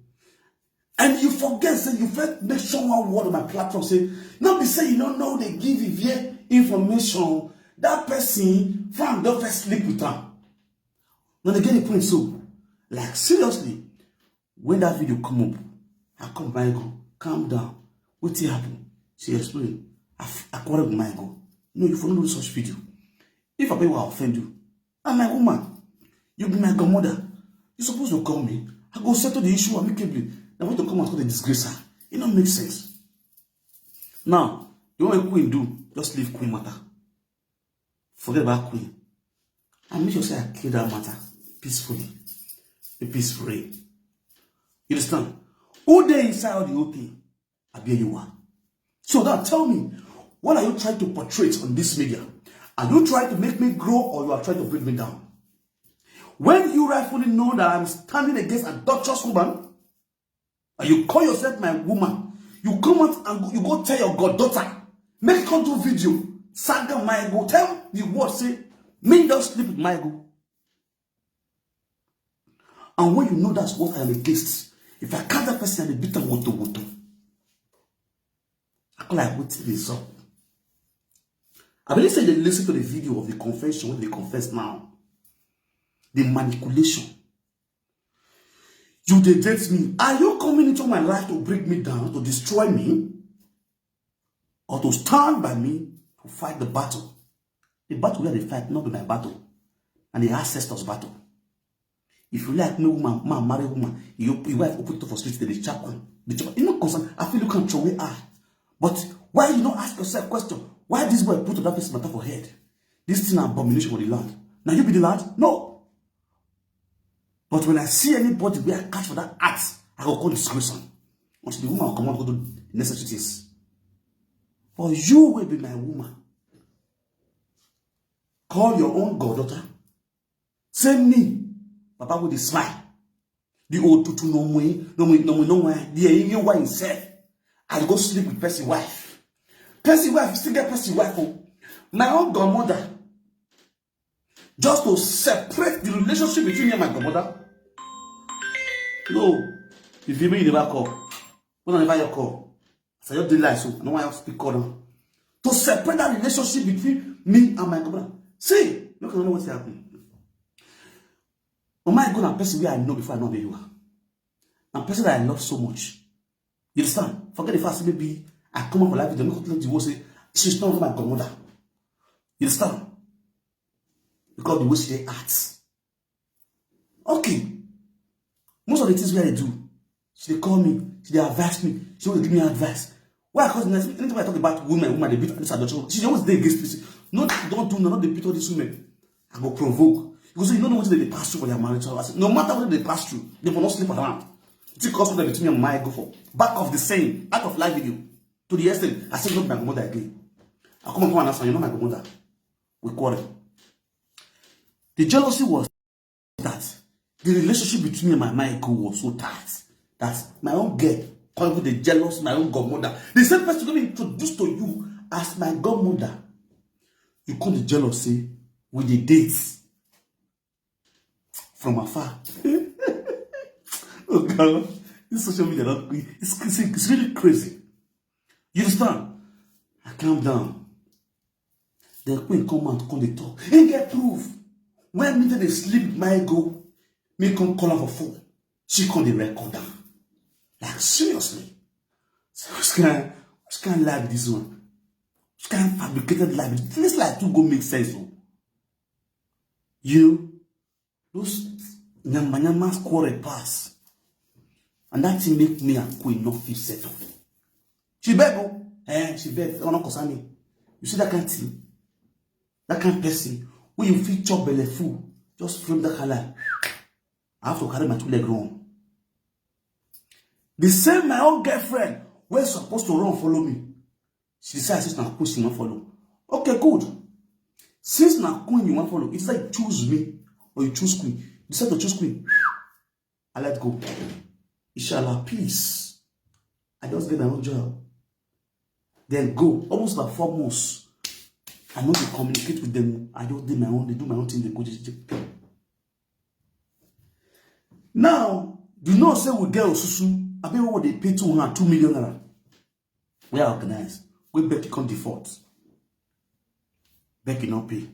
And you forget, say, you first make sure one word on my platform, say, not be say you don't know they give you information, that person, Frank, don't first sleep with them. Now they get the point, so, like, seriously, when that video come up, I come Michael, calm down, what happened? She explained, I quarreled with Michael. No, you follow such video. If I will offend you, I'm my woman. You be my godmother. You're supposed to call me. I go settle the issue amicably. I want to come and call the disgrace her. It don't make sense. Now, you want a Queen do? Just leave Queen matter. Forget about Queen. And make sure say I kill that matter peacefully. A peaceful way. You understand? Who there inside the whole thing? Abieyuwa. So now tell me, what are you trying to portray on this media? Are you trying to make me grow or you are trying to bring me down? When you rightfully know that I'm standing against a adulterous woman, and you call yourself my woman, you come out and you go tell your goddaughter, make come do video, saga my go, tell the world, say, me don't sleep with my go. And when you know that's what I am against, if I catch that person and beat them woto, I call like what this up. I believe say they listen to the video of the confession when they confess now. The manipulation. You date me. Are you coming into my life to break me down, to destroy me? Or to stand by me to fight the battle? The battle where they fight, not be my battle. And the ancestors' battle. If you like me, woman, man, married woman, your wife open it for streets, they chap one. You're not concerned. I feel you can throw away her. But why you not ask yourself a question? Why this boy put that person matter for head? This thing is an abomination for the land. Now you be the land? No. But when I see anybody where I catch for that act, I will call discretion. Until the woman will come out and go do the necessities. For you will be my woman. Call your own goddaughter. Say me. Papa with a smile. The old tutu no way. The you why himself. I go sleep with Percy wife. Percy wife, still get Percy wife. Oh. My own godmother. Just to separate the relationship between me and my godmother. No. If you never call. When I never your call. So you delay so. I don't want to speak call now. To separate that relationship between me and my godmother. See, look at what's happening. Oh my God, I'm a person where I know before I know Abieyuwa. I'm a person that I love so much. You understand? Forget the fact maybe I come up for life with them, not the world say she's not my godmother. You understand? Because the way she acts. Okay. Most of the things where I do, she call me, she advise me, she always give me advice. Why? Because anytime I talk about women, they beat this adultery. She always dey against me. No, don't do, no, they beat all these women. I go provoke. Because you don't know what they pass through for their marriage. No matter what they pass through, they will not sleep around. It's a cause between me and my go for. Back of the same, out of live video. To the extent, I said, not my mother again. I come and answer, you're not my mother. We quarrel. The jealousy was that the relationship between me and my girl was so tight that my own girl called with the jealous, my own godmother. The same person going to be introduced to you as my godmother. You come to jealousy with the dates. From afar. Oh God, this social media, it's really crazy. You understand? I calm down. The queen come out, come they talk. And get proof. When me they sleep, my go, me come call her for phone. She come the record down. Like seriously. So which kind lie with this one? Which kind fabricated lie? This lie to go make sense. Oh. Those nyama quarrel pass. And that thing make me and queen not feel settled. She beg, oh. She beg. That one not concern me. You see that kind of thing? That kind of person, when you feel chop belly full, just frame that color. I have to carry my 2 leg run. The same my own girlfriend, we're supposed to run follow me. She decides since now queen she not follow. Okay, good. Since now queen you want follow, it's like choose me. Or you choose queen. Decide to choose queen. I let go. Inshallah, peace. I just get my own job. Then go. Almost like 4 months. I know they communicate with them. I just do my own. They do my own thing. They go just. Now, you know, say we get Osusu. I mean, what they pay 2 million naira. We are organized. We Becky come default. Becky not pay.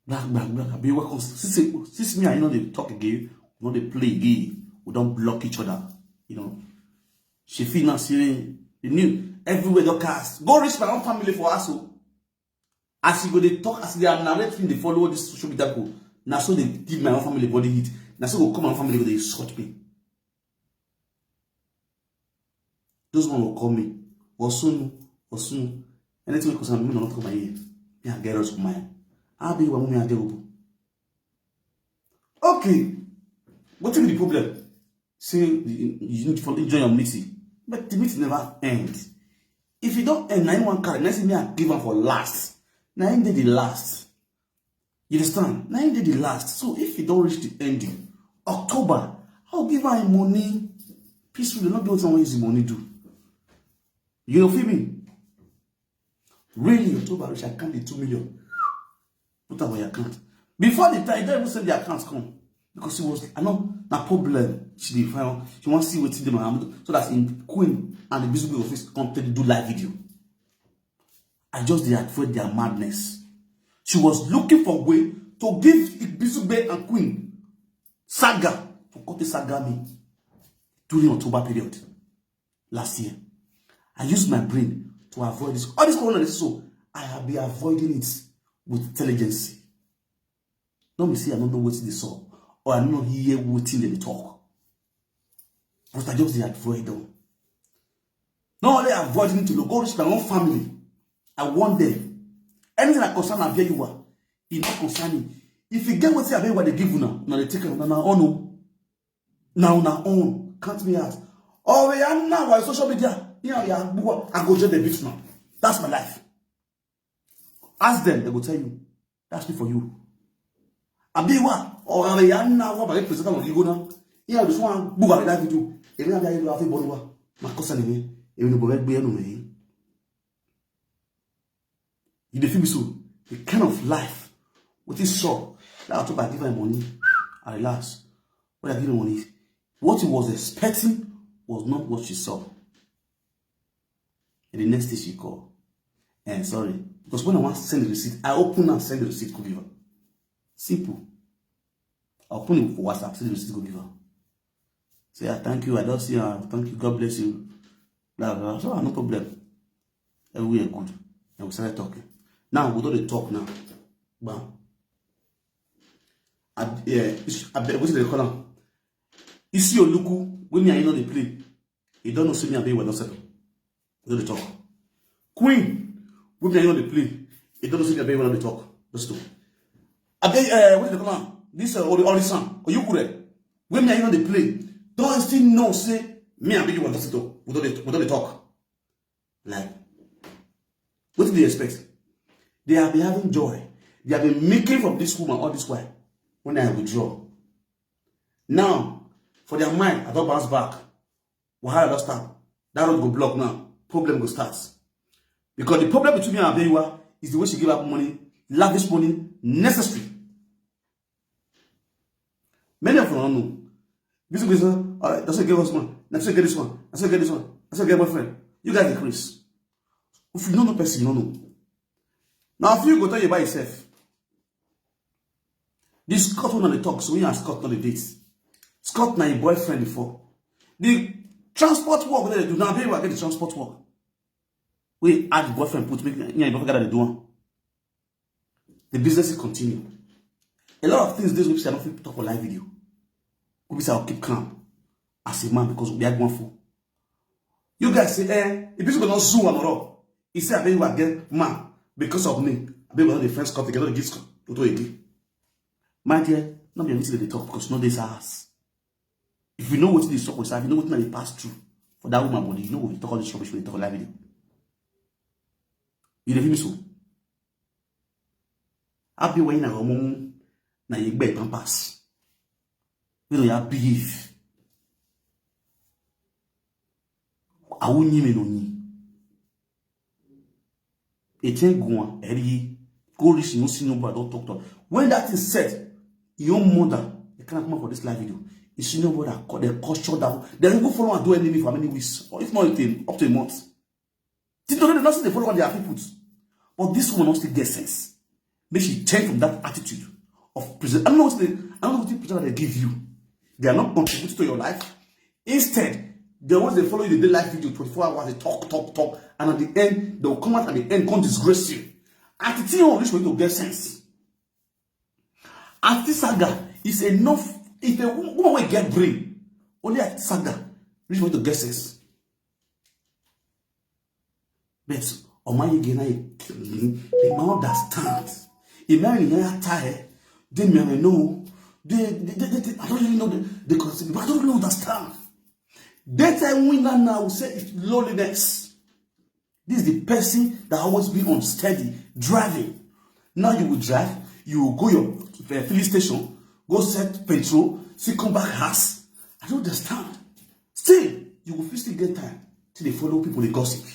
Black. Abieyuwa comes. Since me, I know they talk again. We know they play again. We don't block each other. You know. She feel now saying the new everywhere they cast. Go reach my own family for us. As you go, they talk as they are narrating. They follow this social media go. Now so they give my own family body hit. Now so go come my own family they shot me. Those one will call me. Or soon. Anything because I'm not come my ear. Yeah, get us from mine. Abieyuwa mummy Abieyuwa. Okay. What is the problem? Say you need to enjoy your meeting. But the meeting never ends. If you don't end, 91 carry, let's say me I give them for last. Now end the last. You understand? 9 days the last. So if you don't reach the ending, October, I'll give her money. Peacefully, not doing someone easy money do. You know, feel me? Really, October, reach, I can't be 2 million. Put on your account. Before the time, don't even say the accounts come. Because it was, I know, a problem. She wants to see what them so that's in Queen and the business office come to do live video. I just did avoid their madness. She was looking for a way to give Ibizube and Queen saga to cut the saga me during October period last year. I used my brain to avoid this. All this corona is so I have been avoiding it with intelligence. Don't me say I don't know what they saw or I don't know hear what they talk. But I just avoid them. Not only avoiding to go reach my own family. I want them. Anything that concern Abieyuwa, it not concern me. If you get what Abieyuwa they give you now they take it now own. Now own. Can't me out. Oh, we are now on social media. Yeah, I go join the beach now. That's my life. Ask them, they will tell you. That's me for you. Abieyuwa, or we are now what I present on you go now. Yeah, this one book I live video. Even Abieyuwa have body my cousin me. Even the boy be no me. You feel me so? The kind of life with this shop that I took by giving money, I relax. When I give money, what he was expecting was not what she saw. And the next day she called. And sorry, because when I want to send the receipt, I open and send the receipt to give her. Simple. I open it for WhatsApp, send the receipt to give her. Say, thank you, I don't see her, thank you, God bless you. Blah, blah. So, no problem. Everywhere good. And we started talking. Now, we don't talk now. Bam. What's the color? You see your look when me I know the play. You don't know see me and Abieyuwa don't settle. We don't talk. Queen, when me I know the play. You don't know see me and Abieyuwa don't talk. Let's do. What's the color? This Orisan. Or you could when me I know the play. Don't still know say me and Abieyuwa don't settle. We don't talk. Like, what do they expect? They have been having joy. They have been making from this woman all this while. When I withdraw. Now, for their mind, I don't bounce back. Wahala don't start. That road go block now. Problem go start. Because the problem between me and Abieyuwa is the way she give up money, lavish money, necessary. Many of them don't know. This is alright, that's a get us one. That's a get this one. That's a get this one. That's a get boyfriend. You guys increase. If you don't know person, you don't know. Now, if you go tell you by yourself, this Scott one on the talk, so we and Scott on the dates. Scott na your boyfriend before. The transport work they do now, Abieyuwa get the transport work. We add the boyfriend put make your boyfriend gather the do. The business will continue. A lot of things these weeks are not fit talk for live video. We say I'll keep calm as a man because we had one for. You guys say, if people don't zoom on all, he say Abieyuwa get man. Because of me, Abieyuwa the friends come together to give to a my dear, not be anything they talk because no this ass. If you know what this talk was, if you know what they pass through for that woman body, you know what we talk all this rubbish when we talk live video. You know me so. Abieyuwa in a room na yegbe pampas. You know ya behave. Awunyi me no ni. Etienne Gouan, Eddie, go reach no see nobody, don't talk to. When that is said, your mother, they can't come up for this live video. You see nobody that call the cost shut down. They don't go follow and do anything for many weeks, or if not up to a month. They not see they follow on their people. But this woman also get sense. Make she change from that attitude of present. I don't know what the present they give you. They are not contributing to your life. Instead, the ones they follow you, they do live video 24 hours, they talk, and at the end, they will come out at the end, come disgrace you. At the thing on this way to get sense. At this saga is enough. If a woman will get brain, only at saga, reach way to get sense. But on my again, they don't understand. If I am tired, they may know. I don't really know the concept, but I don't really understand. That time winner now will say it's loneliness. This is the person that always be unsteady, driving. Now you will drive, you go your filling station, go set petrol, still come back house. I don't understand. Still, you will still get time till they follow people, they gossip.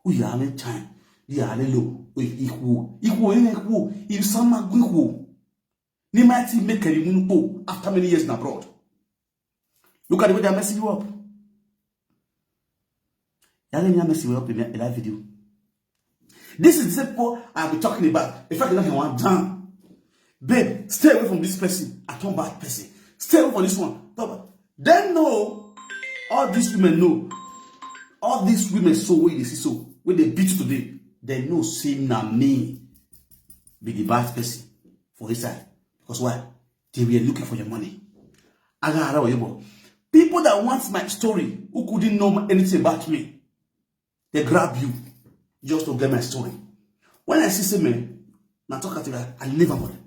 We are having time. We are low. Equal. If some are equal. They might make a remove after many years in abroad. Look at the way they are messing you up. They are messing you up in a live video. This is the same people I'll be talking about. In fact, they don't want down. Babe, stay away from this person. I turn bad person. Stay away from this one. Then know, all these women know. All these women so way they see so. When they beat you today, they know saying na me be the bad person for his side. Because why? They were looking for your money. People that want my story, who couldn't know anything about me, they grab you just to get my story. When I see some men, now talk at you, I live about it.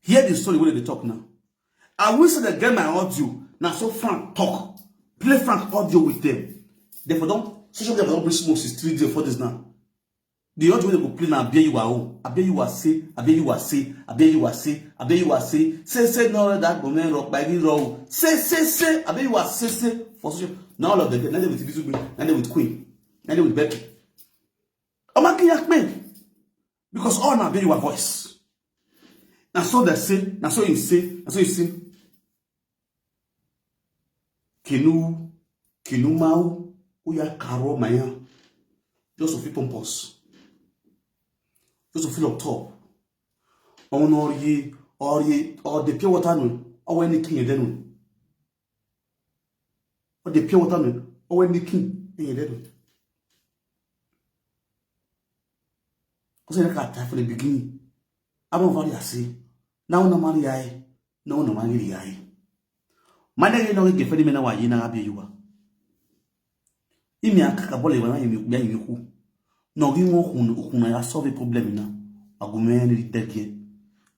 Hear the story when they talk now. I wish they get my audio. Now so Frank talk. Play Frank audio with them. Therefore don't social media don't bring smoke since 3 days, 4 days now. The audio they go play now Abieyuwa. Abieyuwa say no that woman rock by the row. Say Abieyuwa say for social. Now all of them, now they with Visible, now they with Queen, now they with Becky. Because all now Abieyuwa voice. Now so they say, now so you say. Kinu mau uya karo maya. Just to feel pompous. Just to feel up top. Or the pure water no, or any king then. Or the pure water no, or any king then. Because I can't time for the beginning. I don't know what I say. Now no money I, no money I. Mane no ge fedi mena wa yi na Abieyuwa. Imi akaka bole wa yimi bia yimi ku. No gi won hunu ya solve problem na. Agumen ri teke.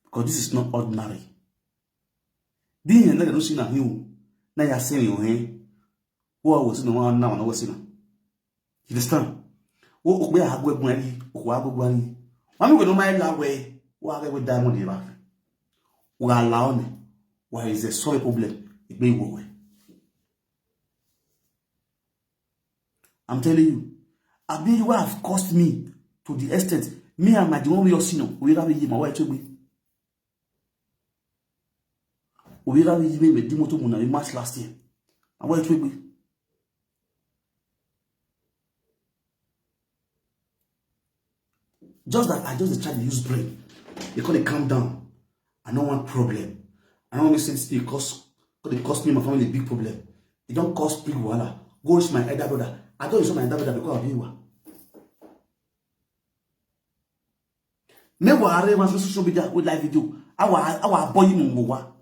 Because this is not ordinary. Din yen na no si na hiu. Na ya se yo he. Wo was no one na wo si na. You understand? Wo ogbe agbo egun ari, okwa agbo ari. Wa mi go no mai la we, wa ga we diamond e ba. Wo ga la on. Why is there solve problem? I'm telling you, Abieyuwa have cost me to the extent. Me and my demon we osino. We have him. Why to be? We have him. Me demo to muna. We match last year. And why to be? Just that I just try to use brain. They call it calm down. I don't want problem. I don't want to say because. It cost me and my family a big problem. It don't cost big wahala. Go reach my elder brother. I don't use my elder brother because of Abieyuwa. Me ware was social media with live video. Our boy mumwa.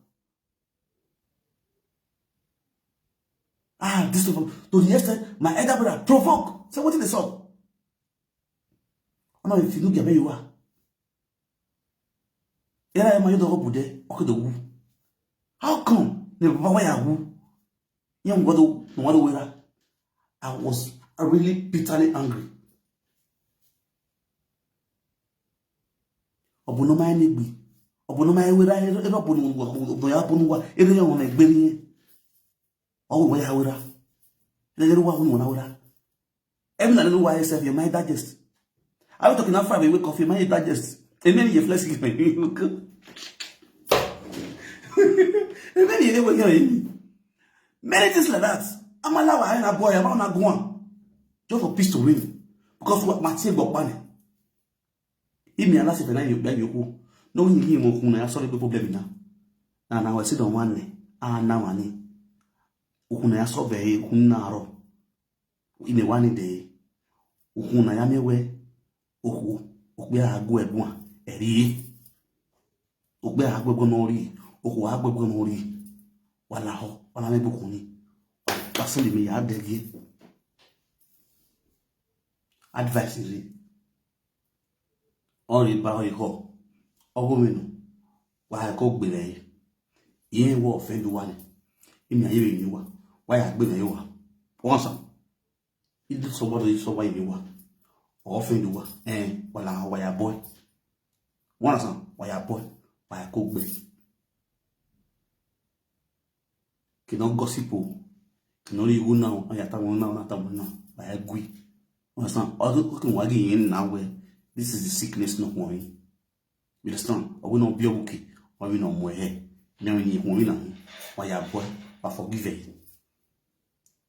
This to the extent my elder brother provoke. So what is the song? I know if you look at Abieyuwa. Era ma yodo obude okedo. How come? I was really bitterly angry. My digest. I was talking after I wake up, my digest. And then you flesh is many things like that. I'm allowed a boy, I'm not going. Just for peace to reign. Because what my team got money. If me alas if I you no him who I saw the problem now. And I was sit on one day. Now money. Ukuna saw very kunaro. In a 1 day. Ukuna yame we. Ukbea go at one. Eri. Ukbea go nori. Ukuagbo go nori. Walaho. Wala me bukuni. Pasali me ya devie. Advice is all the power you ho. Ogomenu. Why I go bele. Ye wo offend one. Imi aye niwa. Why I gbe na yo. Once. If somebody is over in the or offering the war, why a boy. One son, why a boy, why a cook be. Cannot gossip, cannot you now, I have now, by a gui. One son, other cooking wagging in now where this is the sickness not worrying. You understand? I will not be okay, or we know more hair. Now we need one, why a boy, but forgive it.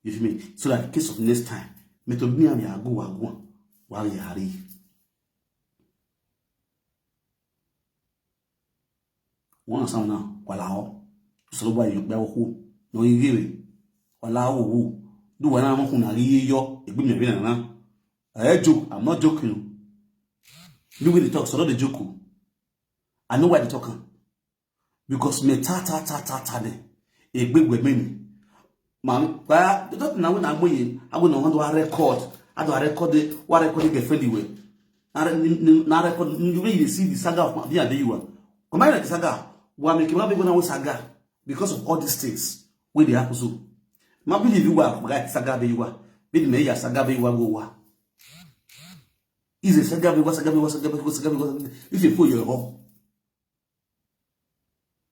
You feel me? So that in case of next time, me to me and ya go while you hurry. One sound now, while how so why you be who no you give while how who do when I'm on a yo, a good me na. I joke, I'm not joking. You will talk, so not the joke. I know why they talking. Because me ta a big with me. Man, but the don't know when I'm waiting. I will not want to record. I don't record it. What record get friendly with? Now record. You really see the saga of Abieyuwa. Come on, the saga. Why make him not be going to saga because of all these things. Where they happen so. Ma believe you are right saga Abieyuwa. Be me ya saga Abieyuwa go wa. Is a saga Abieyuwa. If you put your home,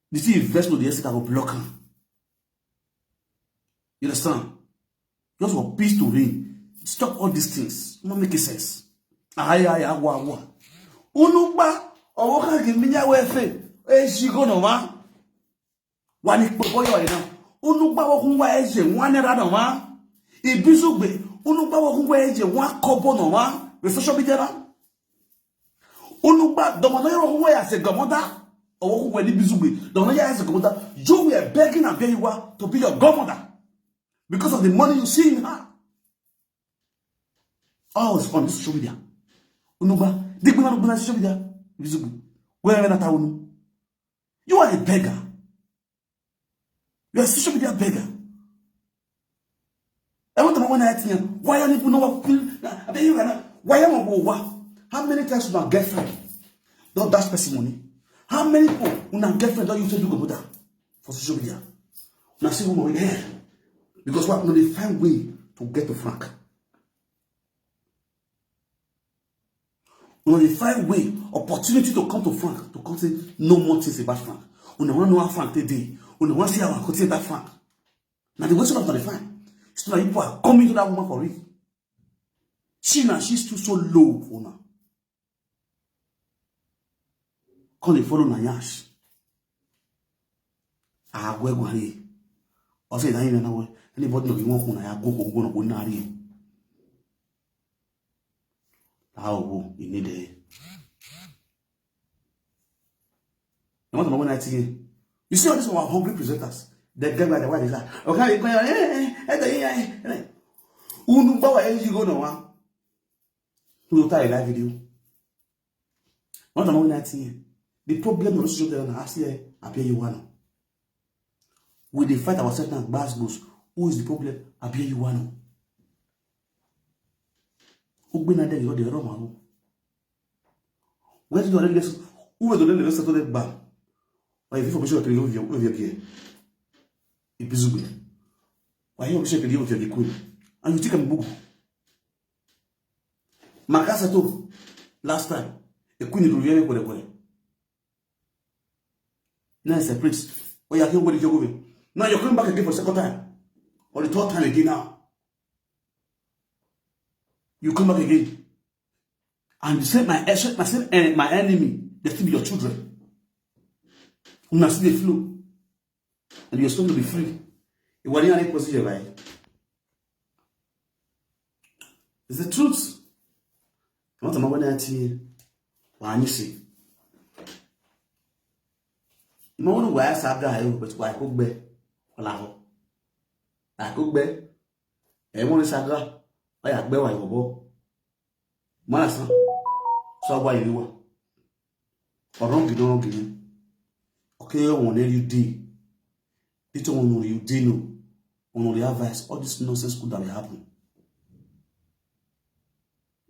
you see invest with the estate will block him. You understand? Just for peace to reign. Stop all these things. Not making sense. Wa. Unuba or what can me wefe? She go no ma. Wani popo yo ina. Unuba wo kunwa eje wan era no ma. Ibizugbe. Unuba wo kunwa eje wan kobo no ma. We social media na. Unuba domono yo kunwa ya se gomoda. Or kunwa ni bizugbe. Domono ya se gomoda. You were begging Abieyuwa to be your godmother. Because of the money you see in her. All is on this social media. Unuba, Digman on social media. Visible. Where you are a beggar. You are a social media beggar. I want to know when I ask you, why are you not why am I go? How many times will my girlfriend don't dash person money? How many people will my girlfriend don't use to do go for social media? Now see woman here. Because what? No, they find way to get to Frank. No, they find way, opportunity to come to Frank, to come say no more things about Frank. We don't want to know how Frank today. We don't want to see how I continue that Frank. Now the way they find. It's not like people are coming to that woman for it. She's too so low for now. Come they follow Nayash. Ah, where go he? I say that now. Anybody know you want to go no nari. How you need it. You want to know when I see you see all these our hungry presenters. They get by the way is like, okay, unu bawa you go no one. Who tie live video. Want to know when I see the problem of social media I see Abieyuwa. We dey fight ourselves now, Glasgow. Who is the problem? Abieyuwa. Who been there? You the wrong. Where did you get? Who were the rest of the bar? Why if you show you your gear? It is good. Why you show you your queen? And you take a book. Makasa to last time a queen to really go away. Now it's a priest. Why you are here with your woman? Now you're coming back again for the second time. Or the third time again now. You come back again. And you say my enemy, they still be your children. You must see the flow. And you're supposed to be free. You want to position, right? It's the truth. What am I going to tell you? Why you see? You want to wear saga, but why cook be? I cook be. I want to saga. I have be why you go. Master, so why you want? Or wrong you don't give me. Okay, on you did. It on you did no. On the advice, all this nonsense could have happened.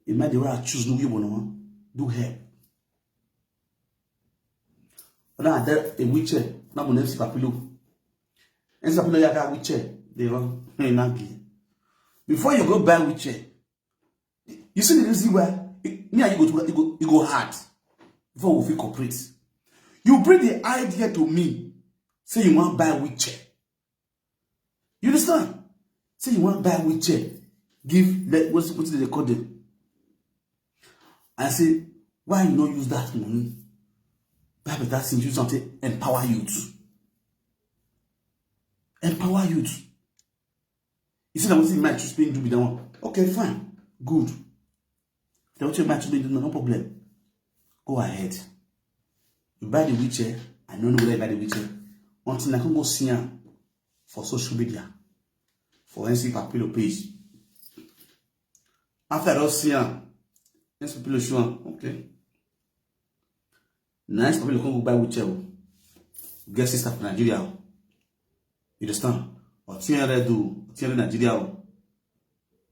It might be where I choose no you want do help. But now there a wheelchair. Now we never papilo. And papilo ya got wheelchair. They run. Before you go buy wheelchair, You see the reason why me and you go hard before we feel cooperate. You bring the idea to me, say you want to buy a wheelchair. You understand? Say you want to buy a wheelchair, give what's they call them. I say, why you not use that money? Buy better things, use something, empower youth. Empower youth. You see that what you might choose to do with that one. Okay, fine, good. Then what you might choose to do, no problem. Go ahead. You buy the wheelchair. I don't know whether you buy the wheelchair until I can go see her for social media, for NC Papilo page. After I don't see her, NC Papilo show okay. Nice Papilo can go buy wheelchair. Get sister from Nigeria. You understand? Or TNR do TNR Nigeria.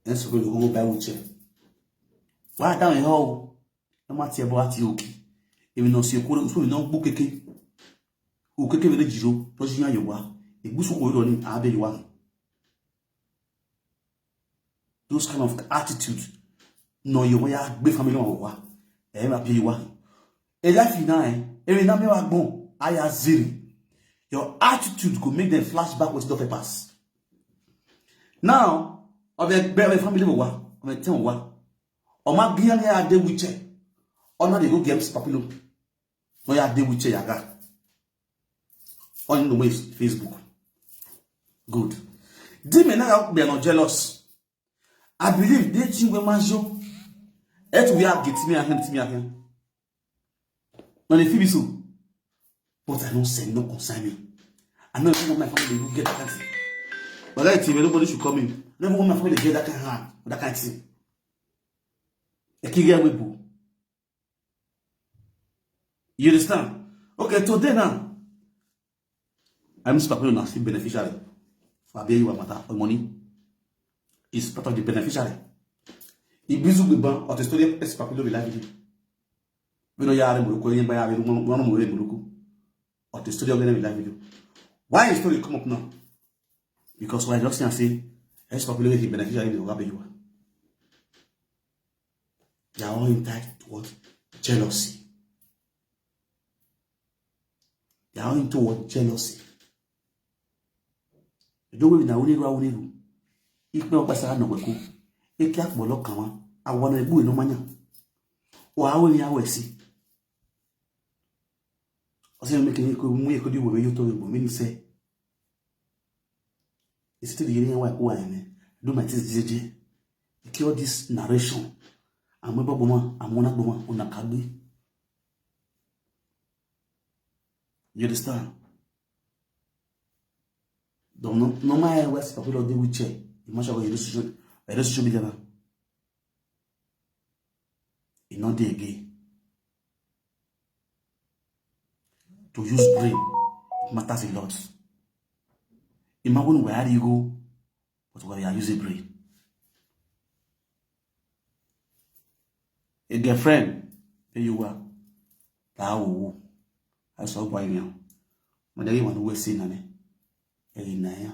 NC Papilo can go buy wheelchair. Why down in hall? No matter about you okay. Even though si ekwo so no gbo keke o keke vele jiro to jiyan Abieyuwa egbusu ko ro ni Abieyuwa. Those kind of attitude no you ya gbe family won wa e ma Abieyuwa e life na e na me wa gbon aya zero. Your attitude could make them flashback with the papers. Now of the family wa of the ten wa o ma gyan ya de wheelchair or not they go games Papilo. No ya deal with yaga. On the way Facebook. Good. Dime na be not jealous. I believe they think we manjo. Et we are getting me again. No the feel so. But I don't say no concern me. I know if my family will get that kind of thing. But I think nobody should come in. Never want my family to get that kind of hand, that kind of thing. A kid with you understand? Okay, today now, I'm Papilo now still beneficiary. For Abieyuwa matter of money is part of the beneficiary. If bizu be ban or the story of Papilo will live. We know yare muluku yen ba yare one more muluku or the story of them will live. Why is story come up now? Because why just say Papilo is beneficiary of Abieyuwa. They are all entitled to what? Jealousy. They are into what? Jealousy. You don't even know who if no person no go. If you bolo kama, I want to do no manya. Or how will you see? I say making you could do what you told me. Say it's still the area why I do my things. JJ, cure this narration. I'm a boma. I'm one boma on a kabi. You understand? Donc, no matter what Papilo do with check, you must have a social media. It's not there again. To use brain, it matters a lot. Imagine where you go, but where you are using brain. A girlfriend, Abieyuwa, I saw why now. Madame want to wear sin on it. Naya.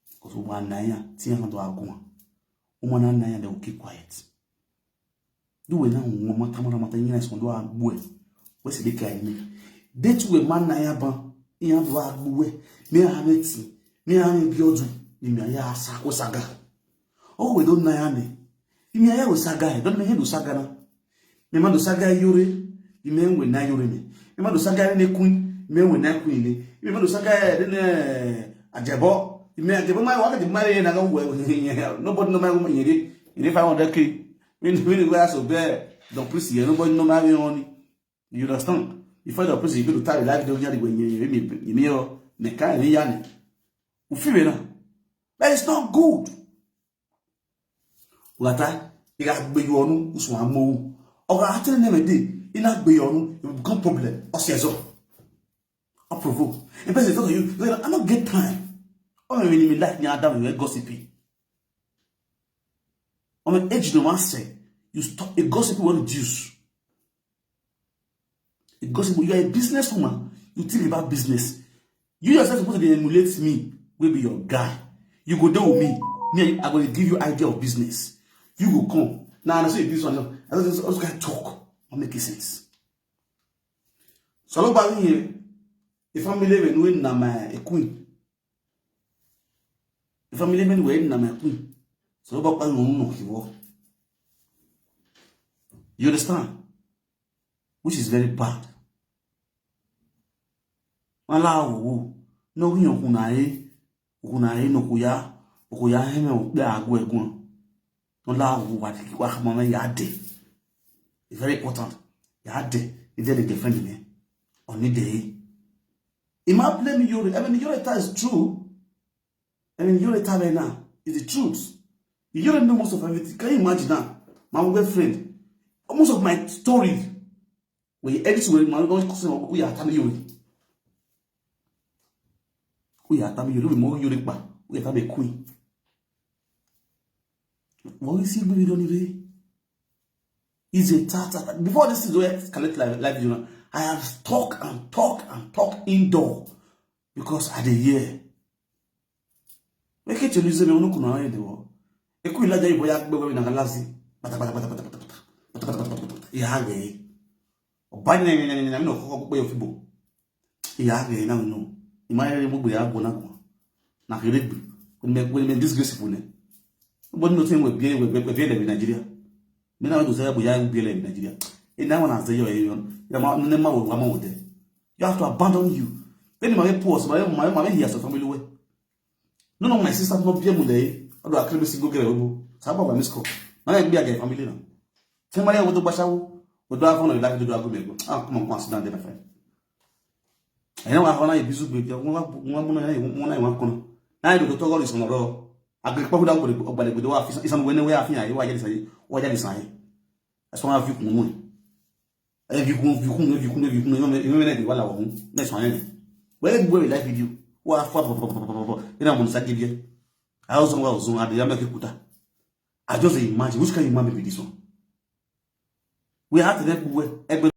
Because one Naya, Tia to Agua. Woman Naya, they will keep quiet. Do we now, woman Tamara Matanias when you are boy? What's the kind me? They to a man Naya ban, in a boy, me have it, me have a biodu, in my yasa saga. Oh, we don't Naya me. In my yah saga, don't know him to saga. Me man to saga yuri. Ime we na yore me. Ime do saga ne kun, ime we na kun ni. Ime do saga de ajebo. Ime ajebo my wa de marry na go we. Nobody know my woman yiri. If I want that key, we go ask obey. Don't please here nobody know my only. You understand? If I don't please you go to tell life don't yari when you me o me kai ni yani. U feel na. That is not good. Wata, you got be you onu usu amu. Oga atene me dey. In that way, it will become problem. Or says so. Or provoke. And person talk to you, I don't get time. Or when you like me, Adam, you gossipy. Or when age no one say, you stop a gossip will reduce. A gossip, you are a businesswoman. You think about business. You yourself supposed to emulate me. Will be your guy. You go there with me. Me, I'm going to give you idea of business. You go come. Now I say this one. I also can talk. Not making sense. So look back here. If I'm living with a queen. If I'm living with a queen. So look back here. You understand? Which is very bad. Allow no him kunae no kuya heme okpe agwo egun. No la wa mama ya de. It's very important. Ya de if they defend me. Only day. It might blame you. I mean, your is true. I mean, your right now is the truth. You don't know most of everything. Can you imagine that? My girlfriend, most of my story, we edit with my cousin, we are telling you. We are telling you, more Yoruba. We are a queen. What is it, baby? Don't even. Is a tata. Before this is where escalate life, you know. I have talk indoor because I dey hear. Make it you listen me no kuna hear the word. Eku ilaja ibo ya gbe we na galasi. Ya ge. Oba ni mi no koko gbe yo fibo. Ya ge na no. Imagine mo gbe ya go na ko. Na kere gbe. When me disgraceful ne. But no thing we be in Nigeria. Me na do say bo ya be in Nigeria. In that one has the you have to abandon you. Then my post, my here so family way. No, my sister not be able to. I do a crime single girl. Sabo by miss call. I be a family now. Tell my what to bashaw. What do I want to like to do a good ah, come on, sit down there, my friend. I know I want to be so big. One. I do talk all this on the road. I agree with the office. It's on when we are here. Why is it? That's one of you. If you can, wala wa hun. Next one. Where go live video? Wa fa ina mun sake biye. I also was on the Yamaki Kuta. I just imagine which can you imagine with this one? We have to let